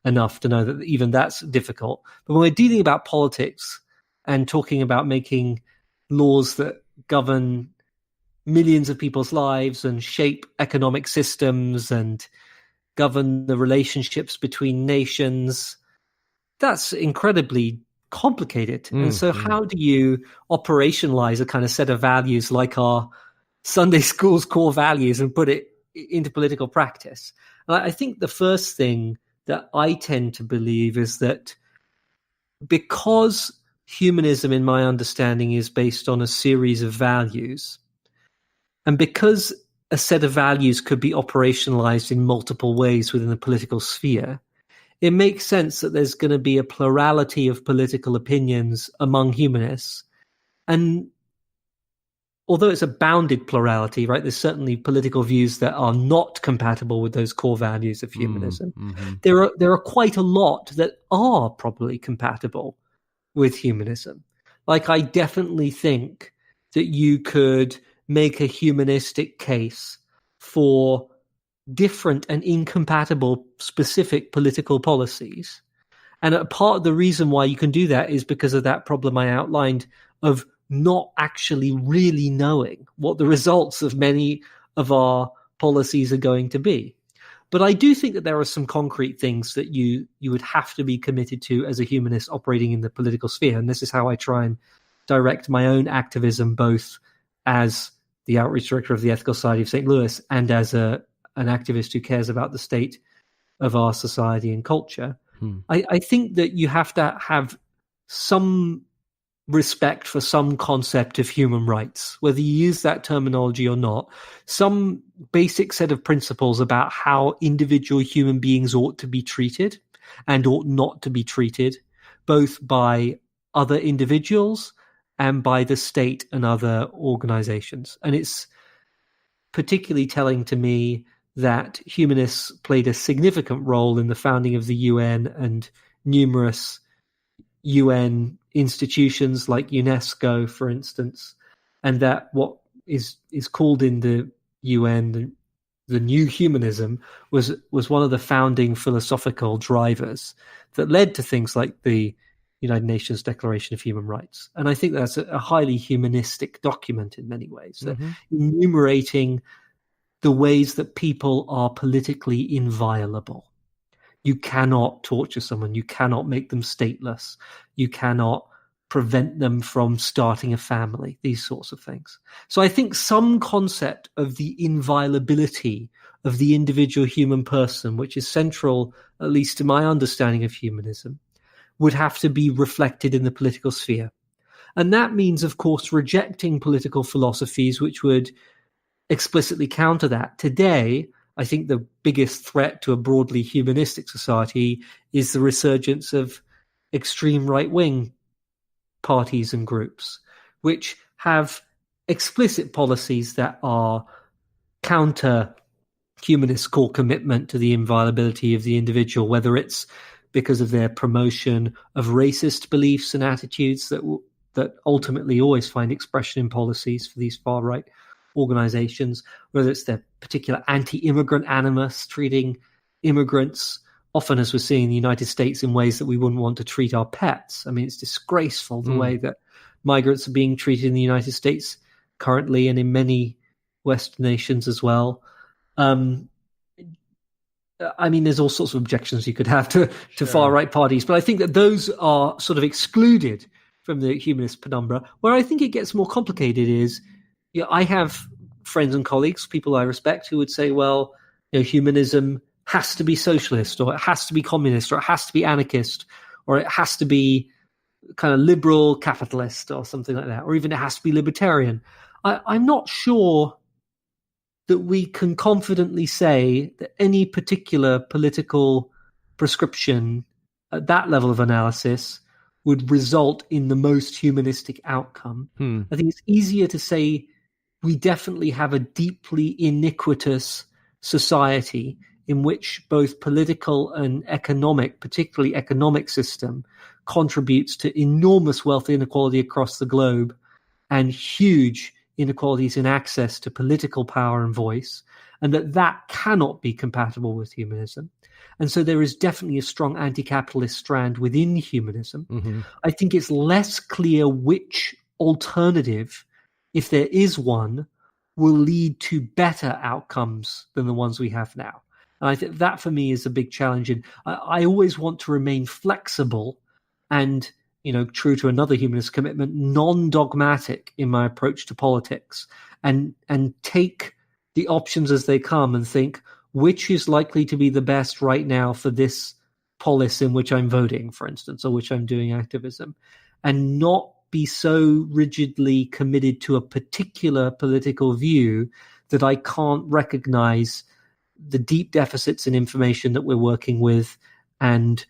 enough to know that even that's difficult. But when we're dealing about politics and talking about making laws that govern millions of people's lives and shape economic systems and govern the relationships between nations, that's incredibly complicated. And so how do you operationalize a kind of set of values like our Sunday school's core values and put it into political practice? And I think the first thing that I tend to believe is that because humanism, in my understanding, is based on a series of values, and because a set of values could be operationalized in multiple ways within the political sphere, it makes sense that there's going to be a plurality of political opinions among humanists. And although it's a bounded plurality, right, there's certainly political views that are not compatible with those core values of humanism. Mm-hmm. There are quite a lot that are probably compatible with humanism. Like, I definitely think that you could make a humanistic case for different and incompatible specific political policies. And a part of the reason why you can do that is because of that problem I outlined of not actually really knowing what the results of many of our policies are going to be. But I do think that there are some concrete things that you would have to be committed to as a humanist operating in the political sphere. And this is how I try and direct my own activism, both as the outreach director of the Ethical Society of St. Louis and as an activist who cares about the state of our society and culture. I think that you have to have some respect for some concept of human rights, whether you use that terminology or not, some basic set of principles about how individual human beings ought to be treated and ought not to be treated, both by other individuals and by the state and other organizations. And it's particularly telling to me that humanists played a significant role in the founding of the UN and numerous UN institutions like UNESCO, for instance, and that what is called in the UN the new humanism was one of the founding philosophical drivers that led to things like the United Nations Declaration of Human Rights. And I think that's a highly humanistic document in many ways, that enumerating the ways that people are politically inviolable. You cannot torture someone. You cannot make them stateless. You cannot prevent them from starting a family, these sorts of things. So I think some concept of the inviolability of the individual human person, which is central, at least to my understanding of humanism, would have to be reflected in the political sphere. And that means, of course, rejecting political philosophies which would explicitly counter that. Today, I think the biggest threat to a broadly humanistic society is the resurgence of extreme right-wing parties and groups, which have explicit policies that are counter humanist core commitment to the inviolability of the individual, whether it's because of their promotion of racist beliefs and attitudes that ultimately always find expression in policies for these far-right organizations, whether it's their particular anti-immigrant animus, treating immigrants, often as we're seeing in the United States, in ways that we wouldn't want to treat our pets. I mean, it's disgraceful the way that migrants are being treated in the United States currently, and in many Western nations as well. I mean, there's all sorts of objections you could have to far-right parties, but I think that those are sort of excluded from the humanist penumbra. Where I think it gets more complicated is, I have friends and colleagues, people I respect, who would say, well, humanism has to be socialist, or it has to be communist, or it has to be anarchist, or it has to be kind of liberal capitalist or something like that, or even it has to be libertarian. I'm not sure that we can confidently say that any particular political prescription at that level of analysis would result in the most humanistic outcome. I think it's easier to say we definitely have a deeply iniquitous society in which both political and economic, particularly economic system, contributes to enormous wealth inequality across the globe and huge inequalities in access to political power and voice, and that cannot be compatible with humanism. And so there is definitely a strong anti-capitalist strand within humanism. I think it's less clear which alternative, if there is one, will lead to better outcomes than the ones we have now. And I think that, for me, is a big challenge. And I always want to remain flexible and, true to another humanist commitment, non-dogmatic in my approach to politics, and take the options as they come and think, which is likely to be the best right now for this polis in which I'm voting, for instance, or which I'm doing activism, and not be so rigidly committed to a particular political view that I can't recognize the deep deficits in information that we're working with, and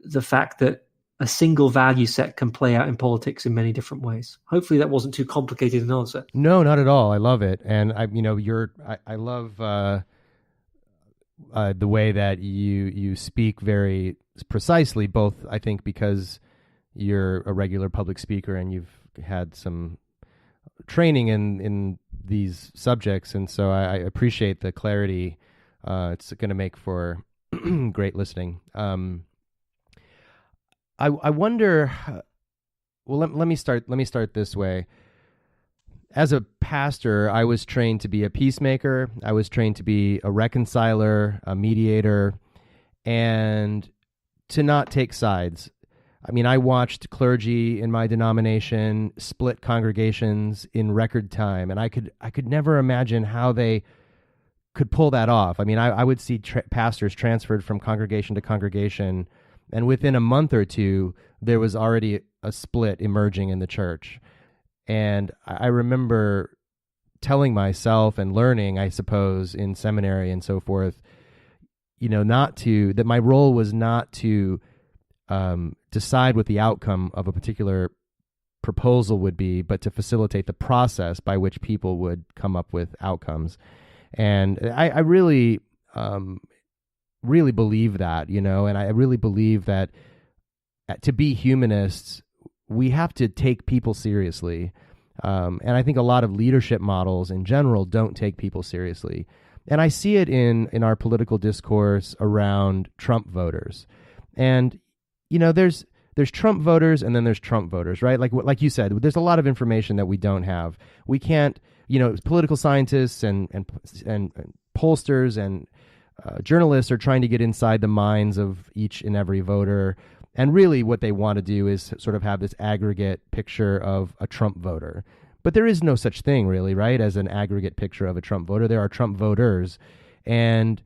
the fact that a single value set can play out in politics in many different ways. Hopefully that wasn't too complicated an answer. No, not at all. I love it. And I love the way that you speak very precisely, both, I think, because you're a regular public speaker and you've had some training in these subjects. And so I appreciate the clarity. It's going to make for great listening. I wonder. Well, let me start this way. As a pastor, I was trained to be a peacemaker. I was trained to be a reconciler, a mediator, and to not take sides. I mean, I watched clergy in my denomination split congregations in record time, and I could never imagine how they could pull that off. I mean, I would see pastors transferred from congregation to congregation, and within a month or two, there was already a split emerging in the church. And I remember telling myself and learning, I suppose, in seminary and so forth, that my role was not to decide what the outcome of a particular proposal would be, but to facilitate the process by which people would come up with outcomes. And I really, really believe that, and I really believe that to be humanists, we have to take people seriously. And I think a lot of leadership models in general don't take people seriously. And I see it in our political discourse around Trump voters. And, there's there's Trump voters and then there's Trump voters, right? Like you said, there's a lot of information that we don't have. We can't, political scientists and pollsters and journalists are trying to get inside the minds of each and every voter. And really what they want to do is sort of have this aggregate picture of a Trump voter. But there is no such thing really, right, as an aggregate picture of a Trump voter. There are Trump voters. Or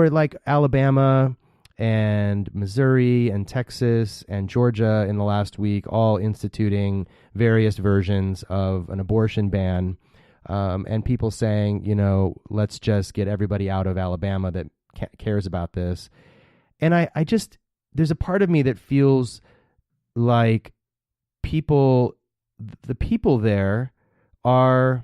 like Alabama and Missouri and Texas and Georgia in the last week, all instituting various versions of an abortion ban, and people saying, let's just get everybody out of Alabama that cares about this. And I just, there's a part of me that feels like the people there are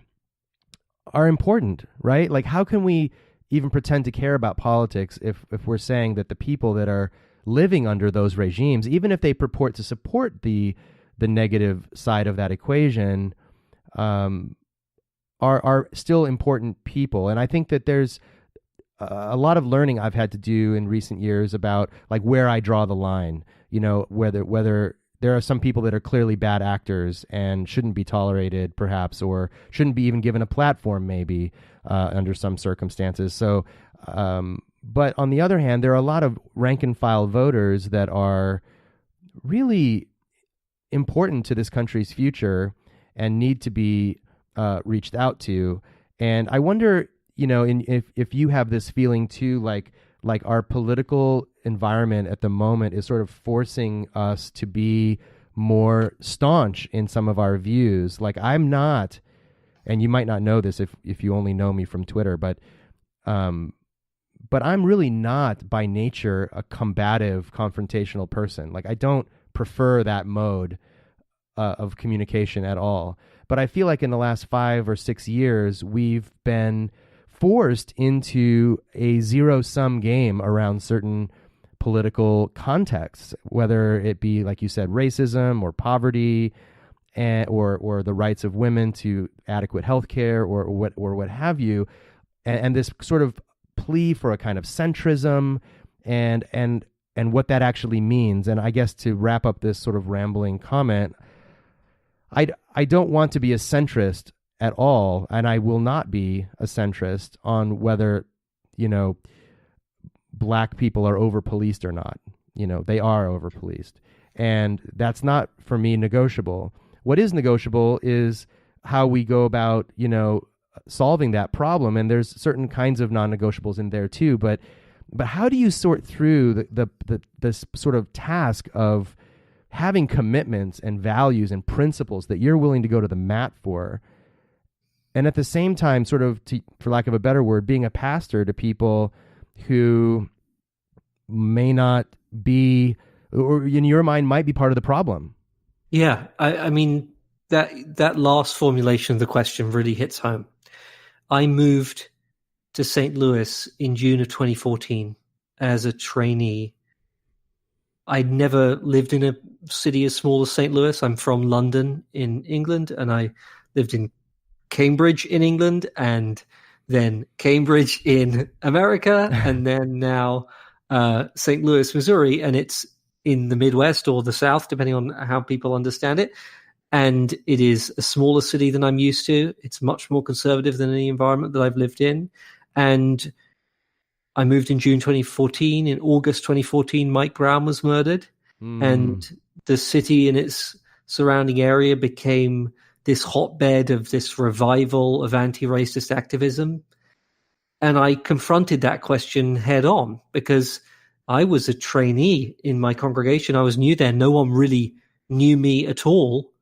important, right? Like, how can we even pretend to care about politics if we're saying that the people that are living under those regimes, even if they purport to support the negative side of that equation, are still important people? And I think that there's a lot of learning I've had to do in recent years about like where I draw the line, whether there are some people that are clearly bad actors and shouldn't be tolerated perhaps, or shouldn't be even given a platform maybe under some circumstances. So, but on the other hand, there are a lot of rank and file voters that are really important to this country's future and need to be reached out to. And I wonder, if you have this feeling too, like our political environment at the moment is sort of forcing us to be more staunch in some of our views. Like I'm not, and you might not know this if you only know me from Twitter, but I'm really not by nature a combative, confrontational person. Like I don't prefer that mode of communication at all. But I feel like in the last 5 or 6 years, we've been forced into a zero-sum game around certain political contexts, whether it be, like you said, racism or poverty, or the rights of women to adequate health care, or what have you, and this sort of plea for a kind of centrism and what that actually means. And I guess to wrap up this sort of rambling comment, I don't want to be a centrist at all, and I will not be a centrist on whether, black people are over-policed or not. They are over-policed. And that's not, for me, negotiable. What is negotiable is how we go about, solving that problem. And there's certain kinds of non-negotiables in there too. But how do you sort through this sort of task of having commitments and values and principles that you're willing to go to the mat for, and at the same time, sort of, for lack of a better word, being a pastor to people who may not be, or in your mind might be part of the problem? Yeah, I mean, that last formulation of the question really hits home. I moved to St. Louis in June of 2014 as a trainee. I'd never lived in a city as small as St. Louis. I'm from London in England, and I lived in Cambridge in England, and then Cambridge in America, and then now St. Louis, Missouri, and it's in the Midwest or the South, depending on how people understand it. And it is a smaller city than I'm used to. It's much more conservative than any environment that I've lived in. And I moved in June 2014. In August 2014, Mike Brown was murdered. And the city and its surrounding area became this hotbed of this revival of anti-racist activism. And I confronted that question head on because I was a trainee in my congregation. I was new there. No one really knew me at all.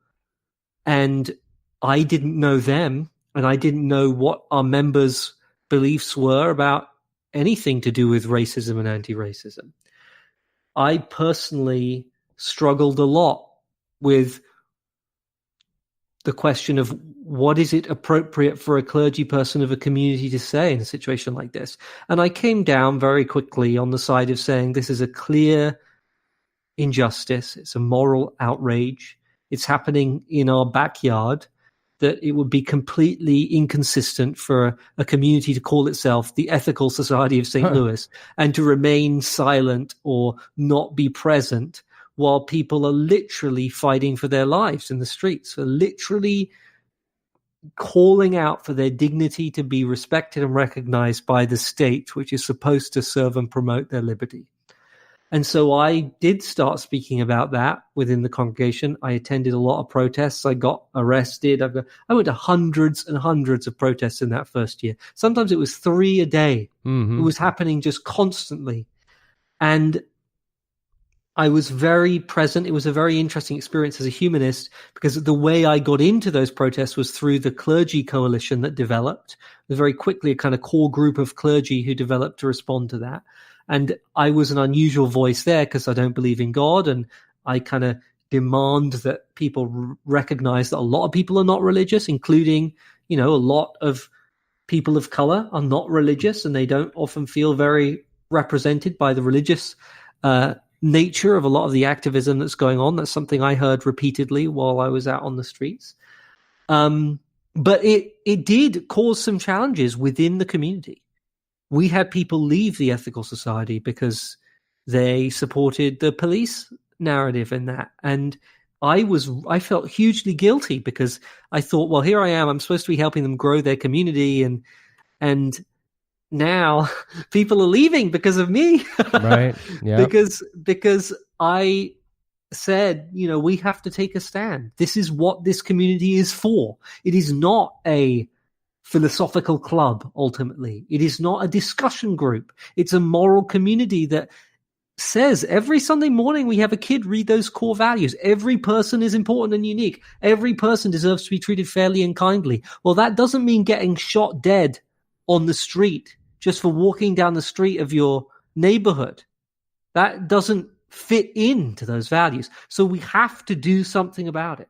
And I didn't know them, and I didn't know what our members' beliefs were about anything to do with racism and anti-racism. I personally struggled a lot with the question of what is it appropriate for a clergy person of a community to say in a situation like this. And I came down very quickly on the side of saying this is a clear injustice. It's a moral outrage. It's happening in our backyard, that it would be completely inconsistent for a community to call itself the Ethical Society of St. Louis and to remain silent or not be present while people are literally fighting for their lives in the streets, for literally calling out for their dignity to be respected and recognized by the state, which is supposed to serve and promote their liberty. And so I did start speaking about that within the congregation. I attended a lot of protests. I got arrested. I went to hundreds and hundreds of protests in that first year. Sometimes it was 3 a day. It was happening just constantly. And I was very present. It was a very interesting experience as a humanist, because the way I got into those protests was through the clergy coalition that developed. Very quickly, a kind of core group of clergy who developed to respond to that. And I was an unusual voice there because I don't believe in God, and I kind of demand that people recognize that a lot of people are not religious, including, a lot of people of color are not religious, and they don't often feel very represented by the religious nature of a lot of the activism that's going on. That's something I heard repeatedly while I was out on the streets. But it did cause some challenges within the community. We had people leave the Ethical Society because they supported the police narrative in that. And I felt hugely guilty because I thought, well, here I am, I'm supposed to be helping them grow their community, and now people are leaving because of me. Right. Yeah. Because I said, we have to take a stand. This is what this community is for. It is not a philosophical club, ultimately. It is not a discussion group. It's a moral community that says every Sunday morning we have a kid read those core values. Every person is important and unique. Every person deserves to be treated fairly and kindly. Well, that doesn't mean getting shot dead on the street just for walking down the street of your neighborhood. That doesn't fit into those values. So we have to do something about it.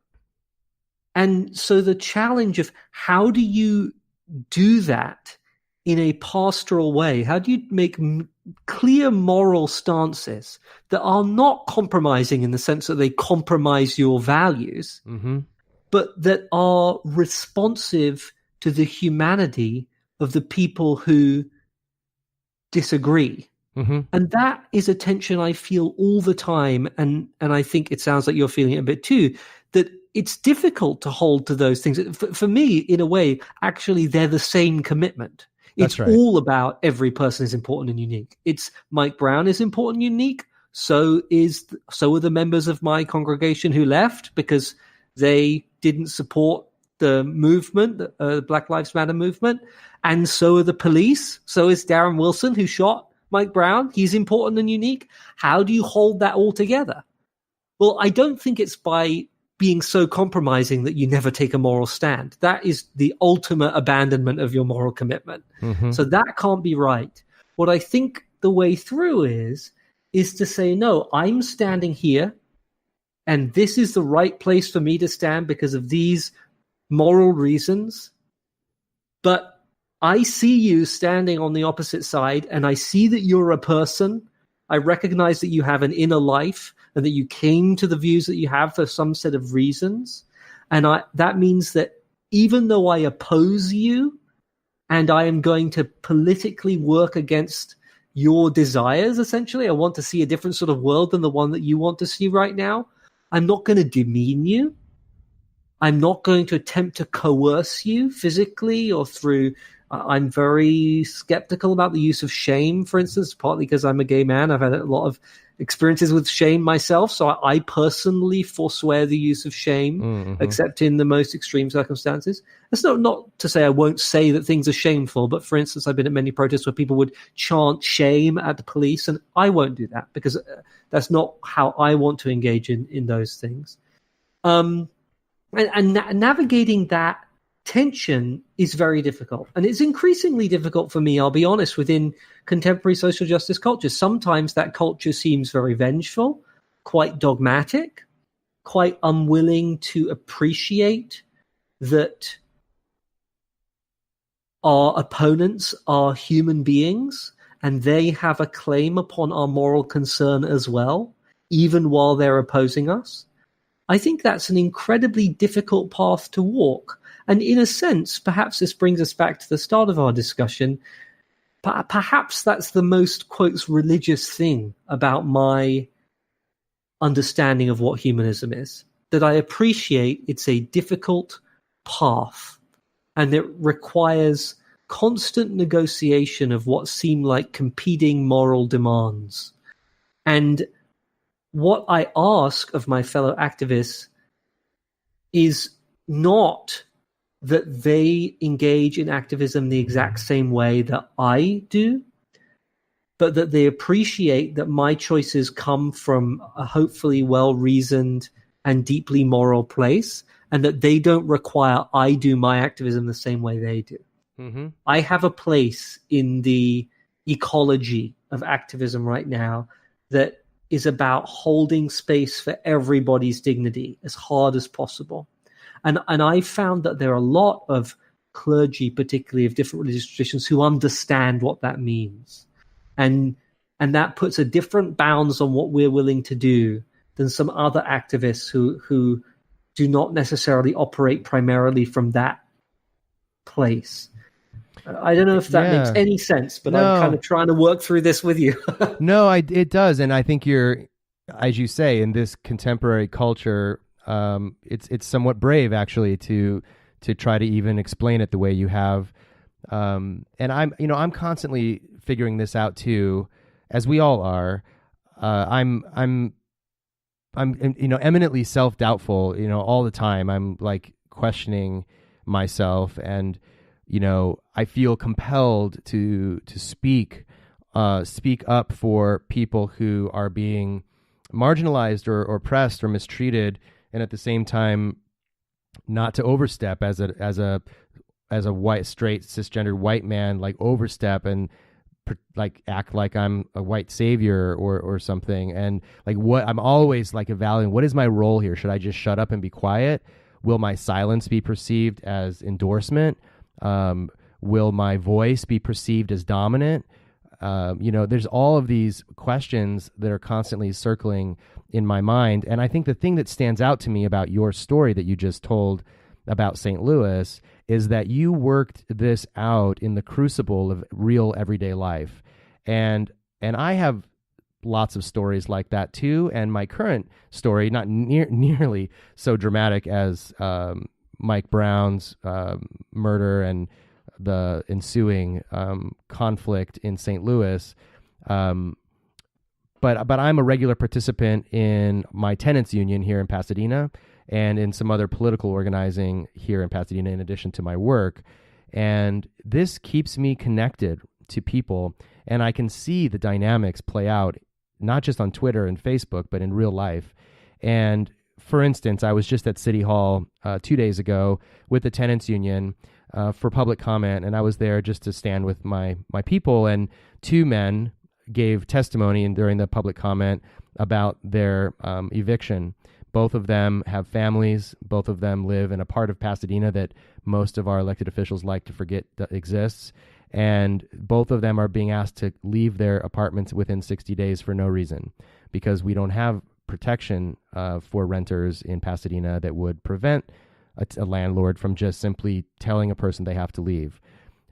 And so the challenge of how do you do that in a pastoral way? How do you make clear moral stances that are not compromising in the sense that they compromise your values, but that are responsive to the humanity of the people who disagree? And that is a tension I feel all the time. And I think it sounds like you're feeling it a bit too, that it's difficult to hold to those things. For me, in a way, actually, they're the same commitment. It's all about every person is important and unique. It's Mike Brown is important and unique. So are the members of my congregation who left because they didn't support the movement, the Black Lives Matter movement. And so are the police. So is Darren Wilson, who shot Mike Brown. He's important and unique. How do you hold that all together? Well, I don't think it's by being so compromising that you never take a moral stand. That is the ultimate abandonment of your moral commitment. So that can't be right. What I think the way through is to say, no, I'm standing here, and this is the right place for me to stand because of these moral reasons. But I see you standing on the opposite side, and I see that you're a person. I recognize that you have an inner life and that you came to the views that you have for some set of reasons. And that means that even though I oppose you and I am going to politically work against your desires, essentially, I want to see a different sort of world than the one that you want to see right now, I'm not going to demean you. I'm not going to attempt to coerce you physically or through... I'm very skeptical about the use of shame, for instance, partly because I'm a gay man. I've had a lot of experiences with shame myself, so I personally forswear the use of shame, except in the most extreme circumstances. That's not to say I won't say that things are shameful, but for instance, I've been at many protests where people would chant shame at the police, and I won't do that because that's not how I want to engage in those things. And navigating that tension is very difficult. And it's increasingly difficult for me, I'll be honest, within contemporary social justice culture. Sometimes that culture seems very vengeful, quite dogmatic, quite unwilling to appreciate that our opponents are human beings and they have a claim upon our moral concern as well, even while they're opposing us. I think that's an incredibly difficult path to walk. And in a sense, perhaps this brings us back to the start of our discussion. Perhaps that's the most, quotes, religious thing about my understanding of what humanism is. That I appreciate it's a difficult path, and it requires constant negotiation of what seem like competing moral demands. And what I ask of my fellow activists is not that they engage in activism the exact same way that I do, but that they appreciate that my choices come from a hopefully well-reasoned and deeply moral place, and that they don't require I do my activism the same way they do. Mm-hmm. I have a place in the ecology of activism right now that is about holding space for everybody's dignity as hard as possible. And I found that there are a lot of clergy, particularly of different religious traditions, who understand what that means. And that puts a different bounds on what we're willing to do than some other activists who do not necessarily operate primarily from that place. I don't know if that makes any sense, but I'm kind of trying to work through this with you. No, it does. And I think you're, as you say, in this contemporary culture, it's somewhat brave actually to try to even explain it the way you have. And I'm constantly figuring this out too, as we all are. I'm eminently self-doubtful, all the time. I'm like questioning myself, and I feel compelled to speak up for people who are being marginalized or oppressed or mistreated, and at the same time not to overstep as a white, straight, cisgendered white man, like overstep and like act like I'm a white savior or something. And like what I'm always like evaluating, what is my role here? Should I just shut up and be quiet? Will my silence be perceived as endorsement? Will my voice be perceived as dominant? There's all of these questions that are constantly circling in my mind. And I think the thing that stands out to me about your story that you just told about St. Louis is that you worked this out in the crucible of real everyday life. And I have lots of stories like that too. And my current story, not nearly so dramatic as Mike Brown's murder and the ensuing conflict in St. Louis. But I'm a regular participant in my tenants union here in Pasadena and in some other political organizing here in Pasadena in addition to my work. And this keeps me connected to people, and I can see the dynamics play out, not just on Twitter and Facebook, but in real life. And for instance, I was just at City Hall 2 days ago with the tenants union for public comment, and I was there just to stand with my people, and two men gave testimony during the public comment about their eviction. Both of them have families. Both of them live in a part of Pasadena that most of our elected officials like to forget that exists. And both of them are being asked to leave their apartments within 60 days for no reason, because we don't have protection for renters in Pasadena that would prevent a landlord from just simply telling a person they have to leave.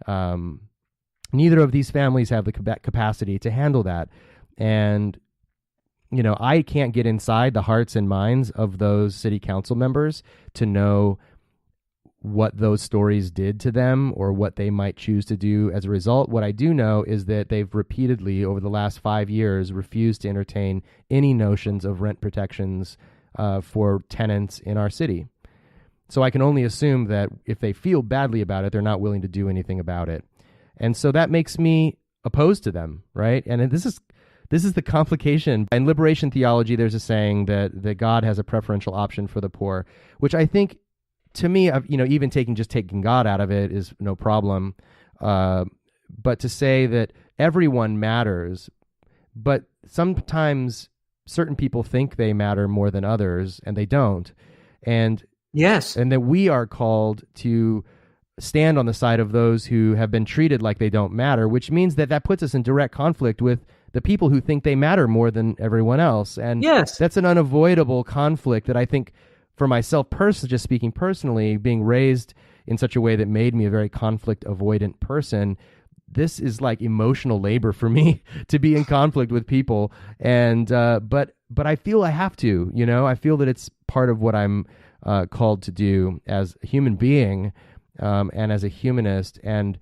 Neither of these families have the capacity to handle that. And I can't get inside the hearts and minds of those city council members to know what those stories did to them or what they might choose to do as a result. What I do know is that they've repeatedly, over the last 5 years, refused to entertain any notions of rent protections for tenants in our city. So I can only assume that if they feel badly about it, they're not willing to do anything about it. And so that makes me opposed to them, right? And this is the complication. In liberation theology, there's a saying that God has a preferential option for the poor, which I think, to me, even taking God out of it is no problem. But to say that everyone matters, but sometimes certain people think they matter more than others, and they don't. And yes, and that we are called to stand on the side of those who have been treated like they don't matter, which means that puts us in direct conflict with the people who think they matter more than everyone else. And yes, that's an unavoidable conflict that I think, for myself, just speaking personally, being raised in such a way that made me a very conflict avoidant person, this is like emotional labor for me to be in conflict with people. And but but I feel I have to, I feel that it's part of what I'm called to do as a human being and as a humanist. And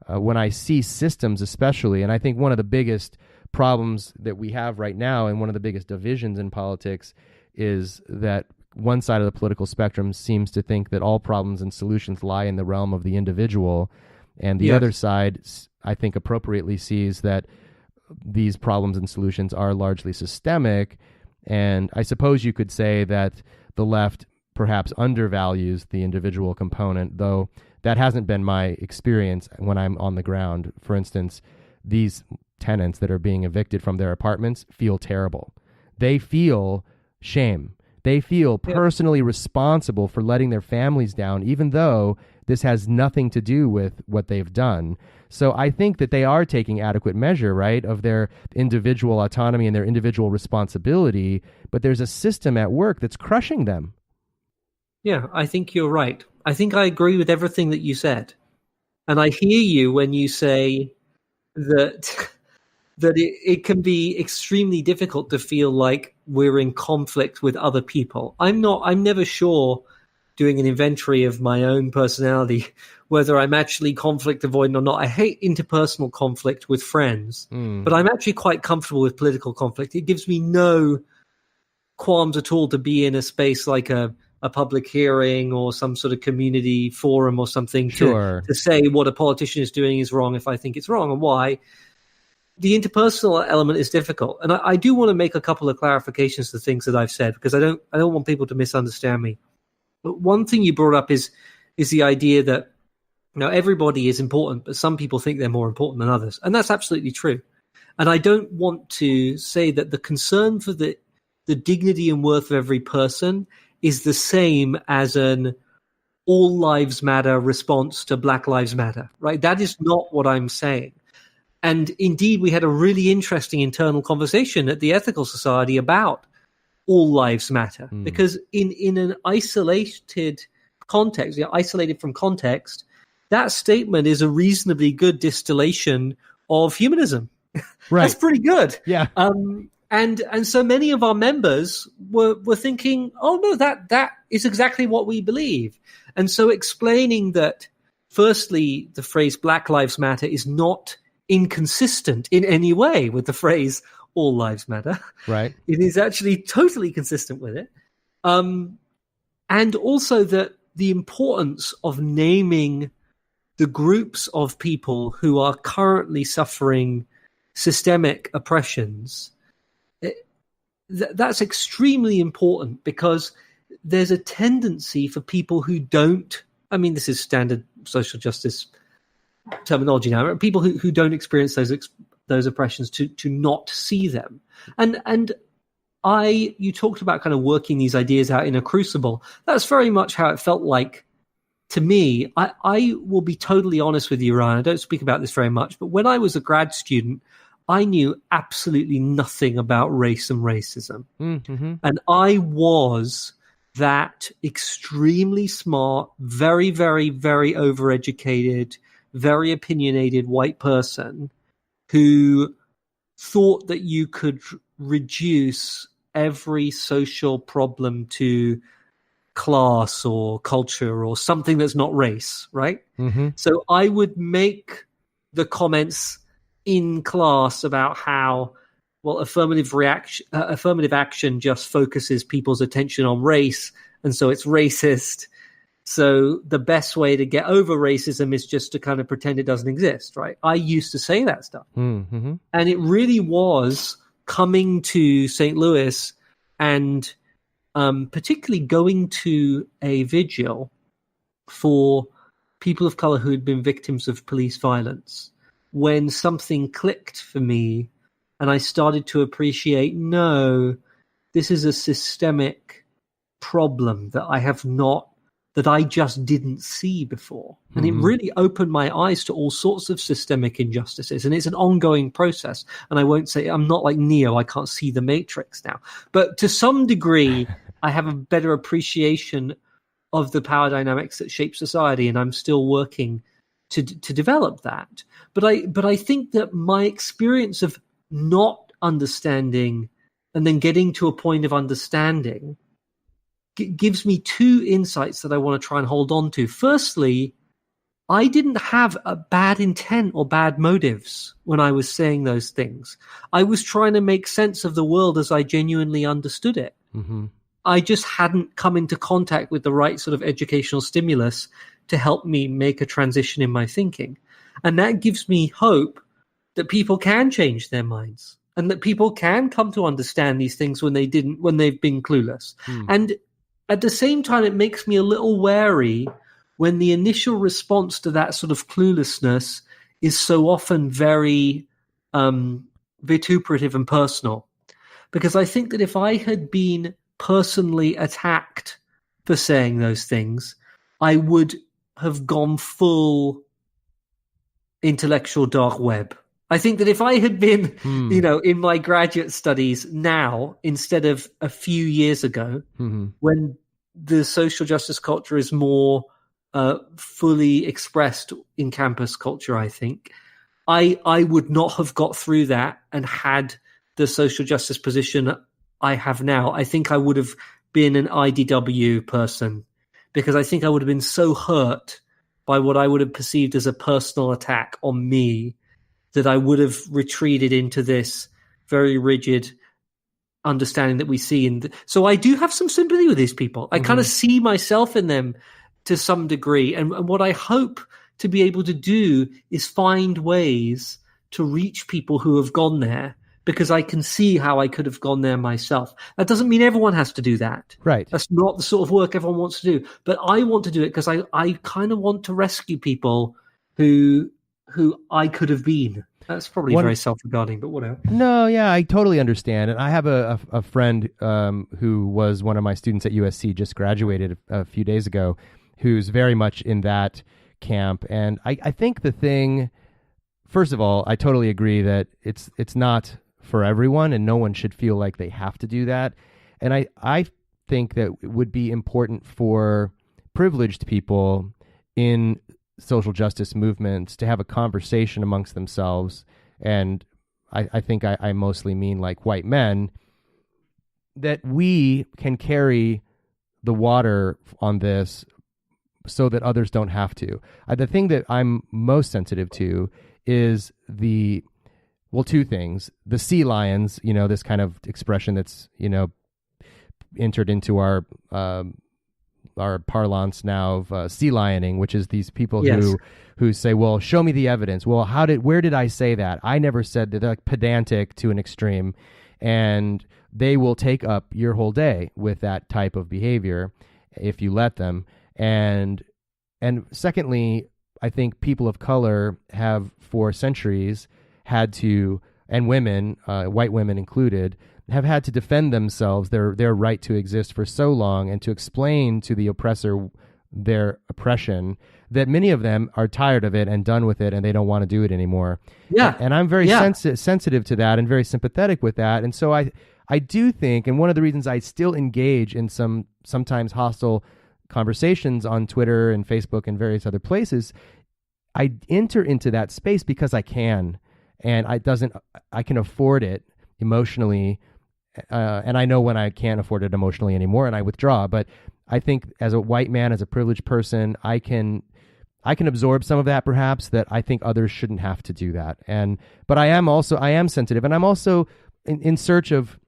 when I see systems especially, and I think one of the biggest problems that we have right now and one of the biggest divisions in politics is that one side of the political spectrum seems to think that all problems and solutions lie in the realm of the individual, and the other side, I think, appropriately sees that these problems and solutions are largely systemic. And I suppose you could say that the left perhaps undervalues the individual component, though that hasn't been my experience when I'm on the ground. For instance, these tenants that are being evicted from their apartments feel terrible. They feel shame. They feel personally responsible for letting their families down, even though this has nothing to do with what they've done. So I think that they are taking adequate measure, right, of their individual autonomy and their individual responsibility, but there's a system at work that's crushing them. Yeah, I think you're right. I think I agree with everything that you said. And I hear you when you say that it can be extremely difficult to feel like we're in conflict with other people. I'm never sure, doing an inventory of my own personality, whether I'm actually conflict avoidant or not. I hate interpersonal conflict with friends, but I'm actually quite comfortable with political conflict. It gives me no qualms at all to be in a space like a public hearing or some sort of community forum or something to say what a politician is doing is wrong if I think it's wrong and why. The interpersonal element is difficult. And I do want to make a couple of clarifications to things that I've said, because I don't want people to misunderstand me. But one thing you brought up is the idea that everybody is important, but some people think they're more important than others. And that's absolutely true. And I don't want to say that the concern for the dignity and worth of every person is the same as an all lives matter response to Black Lives Matter, right? That is not what I'm saying. And indeed, we had a really interesting internal conversation at the Ethical Society about all lives matter, because in an isolated context, isolated from context, that statement is a reasonably good distillation of humanism. Right. That's pretty good. Yeah. And so many of our members were thinking, oh no, that is exactly what we believe. And so explaining that, firstly, the phrase Black Lives Matter is not inconsistent in any way with the phrase all lives matter. Right. It is actually totally consistent with it. And also that the importance of naming the groups of people who are currently suffering systemic oppressions, that's extremely important, because there's a tendency for people who don't, this is standard social justice terminology now, people who don't experience those oppressions to not see them. And you talked about kind of working these ideas out in a crucible. That's very much how it felt like to me. I will be totally honest with you, Ryan. I don't speak about this very much, but when I was a grad student, I knew absolutely nothing about race and racism. Mm-hmm. And I was that extremely smart, very, very, very overeducated, very opinionated white person who thought that you could reduce every social problem to class or culture or something that's not race, right? Mm-hmm. So I would make the comments in class about how, well, affirmative action just focuses people's attention on race, and so it's racist. So the best way to get over racism is just to kind of pretend it doesn't exist, right? I used to say that stuff. Mm-hmm. And it really was coming to St. Louis and particularly going to a vigil for people of color who had been victims of police violence when something clicked for me and I started to appreciate, no, this is a systemic problem that I just didn't see before. And it really opened my eyes to all sorts of systemic injustices. And it's an ongoing process. And I won't say, I'm not like Neo, I can't see the Matrix now. But to some degree, I have a better appreciation of the power dynamics that shape society. And I'm still working to develop that. But I think that my experience of not understanding and then getting to a point of understanding gives me two insights that I want to try and hold on to. Firstly, I didn't have a bad intent or bad motives when I was saying those things. I was trying to make sense of the world as I genuinely understood it. Mm-hmm. I just hadn't come into contact with the right sort of educational stimulus to help me make a transition in my thinking. And that gives me hope that people can change their minds and that people can come to understand these things when they've been clueless. And at the same time, it makes me a little wary when the initial response to that sort of cluelessness is so often very vituperative and personal. Because I think that if I had been personally attacked for saying those things, I would have gone full intellectual dark web. I think that if I had been, in my graduate studies now, instead of a few years ago, when the social justice culture is more fully expressed in campus culture, I think, I would not have got through that and had the social justice position I have now. I think I would have been an IDW person, because I think I would have been so hurt by what I would have perceived as a personal attack on me that I would have retreated into this very rigid understanding that we see. So I do have some sympathy with these people. I kind of see myself in them to some degree. And what I hope to be able to do is find ways to reach people who have gone there, because I can see how I could have gone there myself. That doesn't mean everyone has to do that. Right. That's not the sort of work everyone wants to do. But I want to do it because I kind of want to rescue people who I could have been. That's probably very self-regarding, but whatever. No, yeah, I totally understand. And I have a friend who was one of my students at USC, just graduated a few days ago, who's very much in that camp. And I think the thing, first of all, I totally agree that it's not for everyone, and no one should feel like they have to do that. And I think that it would be important for privileged people in social justice movements to have a conversation amongst themselves, and I think I mostly mean like white men, that we can carry the water on this so that others don't have to. The thing that I'm most sensitive to is two things. The sea lions, this kind of expression that's, entered into our parlance now of sea lioning, which is these people who say, well, show me the evidence. Well, where did I say that? I never said that. They're like pedantic to an extreme, and they will take up your whole day with that type of behavior if you let them. And secondly, I think people of color have for centuries had to, and women, white women included, have had to defend themselves, their right to exist for so long, and to explain to the oppressor their oppression, that many of them are tired of it and done with it, and they don't want to do it anymore. Yeah. And I'm very sensitive to that and very sympathetic with that. And so I do think, and one of the reasons I still engage in sometimes hostile conversations on Twitter and Facebook and various other places, I enter into that space because I can, and I can afford it emotionally. And I know when I can't afford it emotionally anymore, and I withdraw. But I think as a white man, as a privileged person, I can absorb some of that, perhaps, that I think others shouldn't have to do that. But I am sensitive, and I'm also in search of,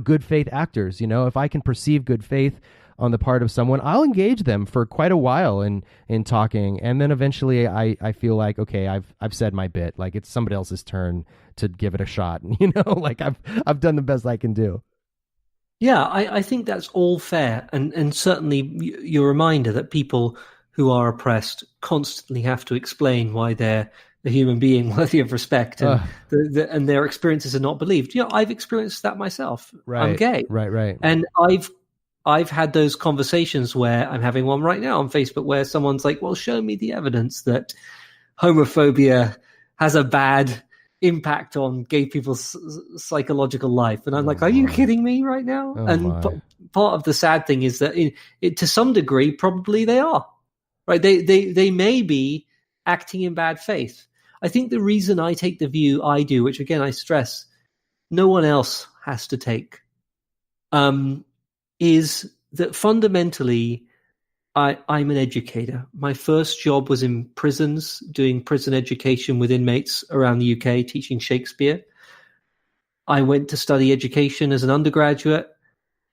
good faith actors. If I can perceive good faith on the part of someone, I'll engage them for quite a while in talking, and then eventually I feel like, okay, I've said my bit. Like, it's somebody else's turn to give it a shot. Like I've done the best I can do. Yeah, I think that's all fair, and certainly your reminder that people who are oppressed constantly have to explain why they're a human being worthy of respect, and and their experiences are not believed. I've experienced that myself. Right, I'm gay, right, and I've had those conversations where I'm having one right now on Facebook where someone's like, well, show me the evidence that homophobia has a bad impact on gay people's psychological life. And I'm like, are you kidding me right now? Part of the sad thing is that to some degree, probably they are. Right? They may be acting in bad faith. I think the reason I take the view I do, which again I stress, no one else has to take, is that fundamentally I'm an educator. My first job was in prisons, doing prison education with inmates around the UK, teaching Shakespeare. I went to study education as an undergraduate.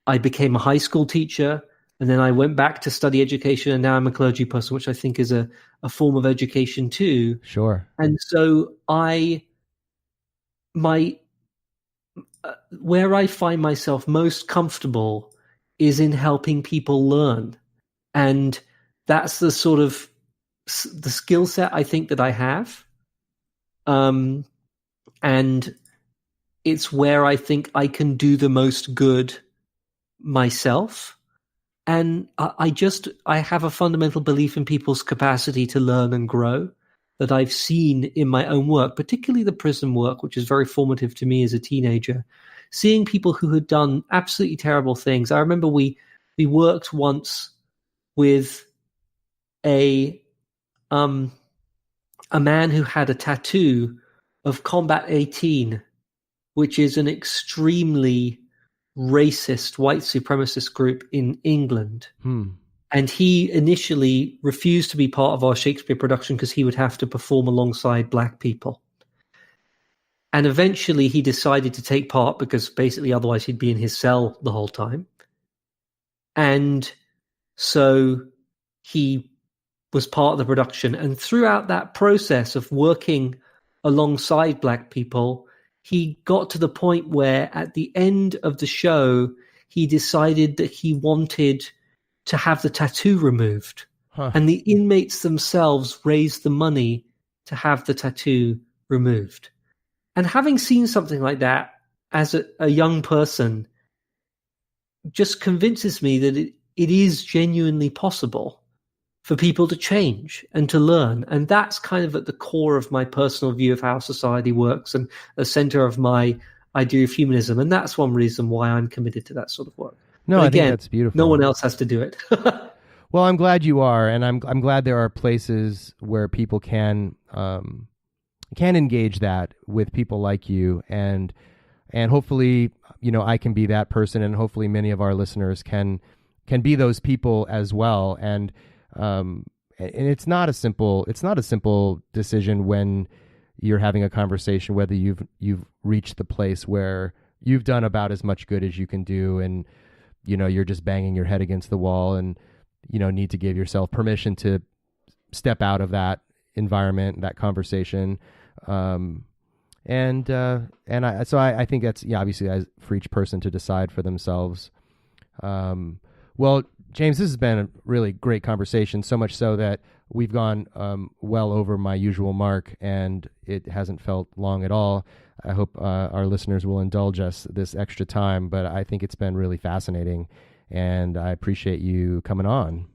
I became a high school teacher, and then I went back to study education, and now I'm a clergy person, which I think is a form of education too. Sure. And so where I find myself most comfortable is in helping people learn. And that's the sort of the skill set I think that I have. And it's where I think I can do the most good myself. And I have a fundamental belief in people's capacity to learn and grow that I've seen in my own work, particularly the prison work, which is very formative to me as a teenager. Seeing people who had done absolutely terrible things. I remember we worked once with a man who had a tattoo of Combat 18, which is an extremely racist white supremacist group in England. And he initially refused to be part of our Shakespeare production because he would have to perform alongside black people. And eventually he decided to take part because basically otherwise he'd be in his cell the whole time. And so he was part of the production. And throughout that process of working alongside black people, he got to the point where at the end of the show, he decided that he wanted to have the tattoo removed. And the inmates themselves raised the money to have the tattoo removed. And having seen something like that as a young person just convinces me that it is genuinely possible for people to change and to learn. And that's kind of at the core of my personal view of how society works and the center of my idea of humanism. And that's one reason why I'm committed to that sort of work. No, but I again, think that's beautiful. No one else has to do it. Well, I'm glad you are, and I'm glad there are places where people can engage that with people like you, and hopefully, I can be that person, and hopefully many of our listeners can be those people as well. And it's not a simple decision when you're having a conversation whether you've reached the place where you've done about as much good as you can do, and you're just banging your head against the wall, and need to give yourself permission to step out of that environment, that conversation. So I think that's obviously for each person to decide for themselves. Well, James, this has been a really great conversation, so much so that we've gone well over my usual mark, and it hasn't felt long at all. I hope our listeners will indulge us this extra time, but I think it's been really fascinating, and I appreciate you coming on.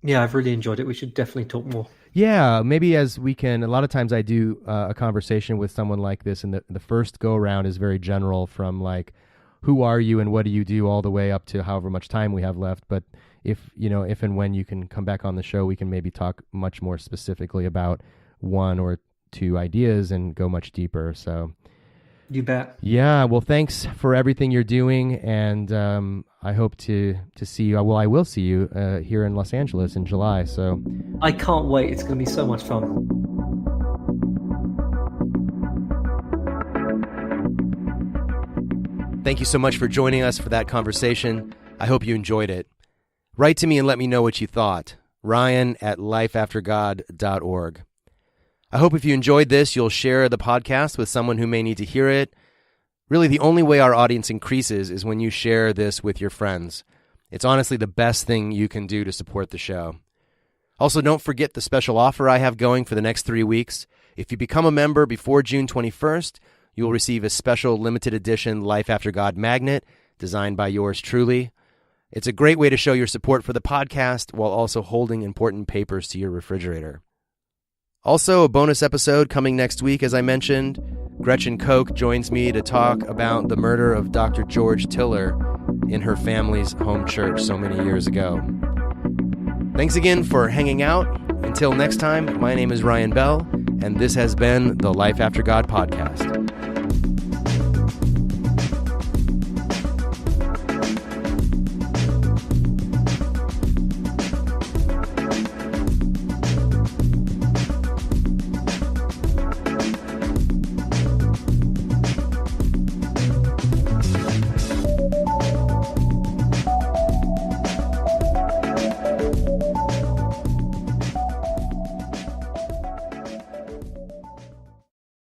Yeah, I've really enjoyed it. We should definitely talk more. Yeah, maybe as we can. A lot of times I do a conversation with someone like this, and the first go-around is very general, from like, who are you and what do you do, all the way up to however much time we have left. But if and when you can come back on the show, we can maybe talk much more specifically about one or two ideas and go much deeper. So you bet. Yeah, well, thanks for everything you're doing, and I hope to see you. Well, I will see you here in Los Angeles in July. So I can't wait. It's going to be so much fun. Thank you so much for joining us for that conversation. I hope you enjoyed it. Write to me and let me know what you thought. Ryan@lifeaftergod.org. I hope if you enjoyed this, you'll share the podcast with someone who may need to hear it. Really, the only way our audience increases is when you share this with your friends. It's honestly the best thing you can do to support the show. Also, don't forget the special offer I have going for the next 3 weeks. If you become a member before June 21st, you will receive a special limited edition Life After God magnet designed by yours truly. It's a great way to show your support for the podcast while also holding important papers to your refrigerator. Also, a bonus episode coming next week, as I mentioned. Gretchen Koch joins me to talk about the murder of Dr. George Tiller in her family's home church so many years ago. Thanks again for hanging out. Until next time, my name is Ryan Bell, and this has been the Life After God podcast.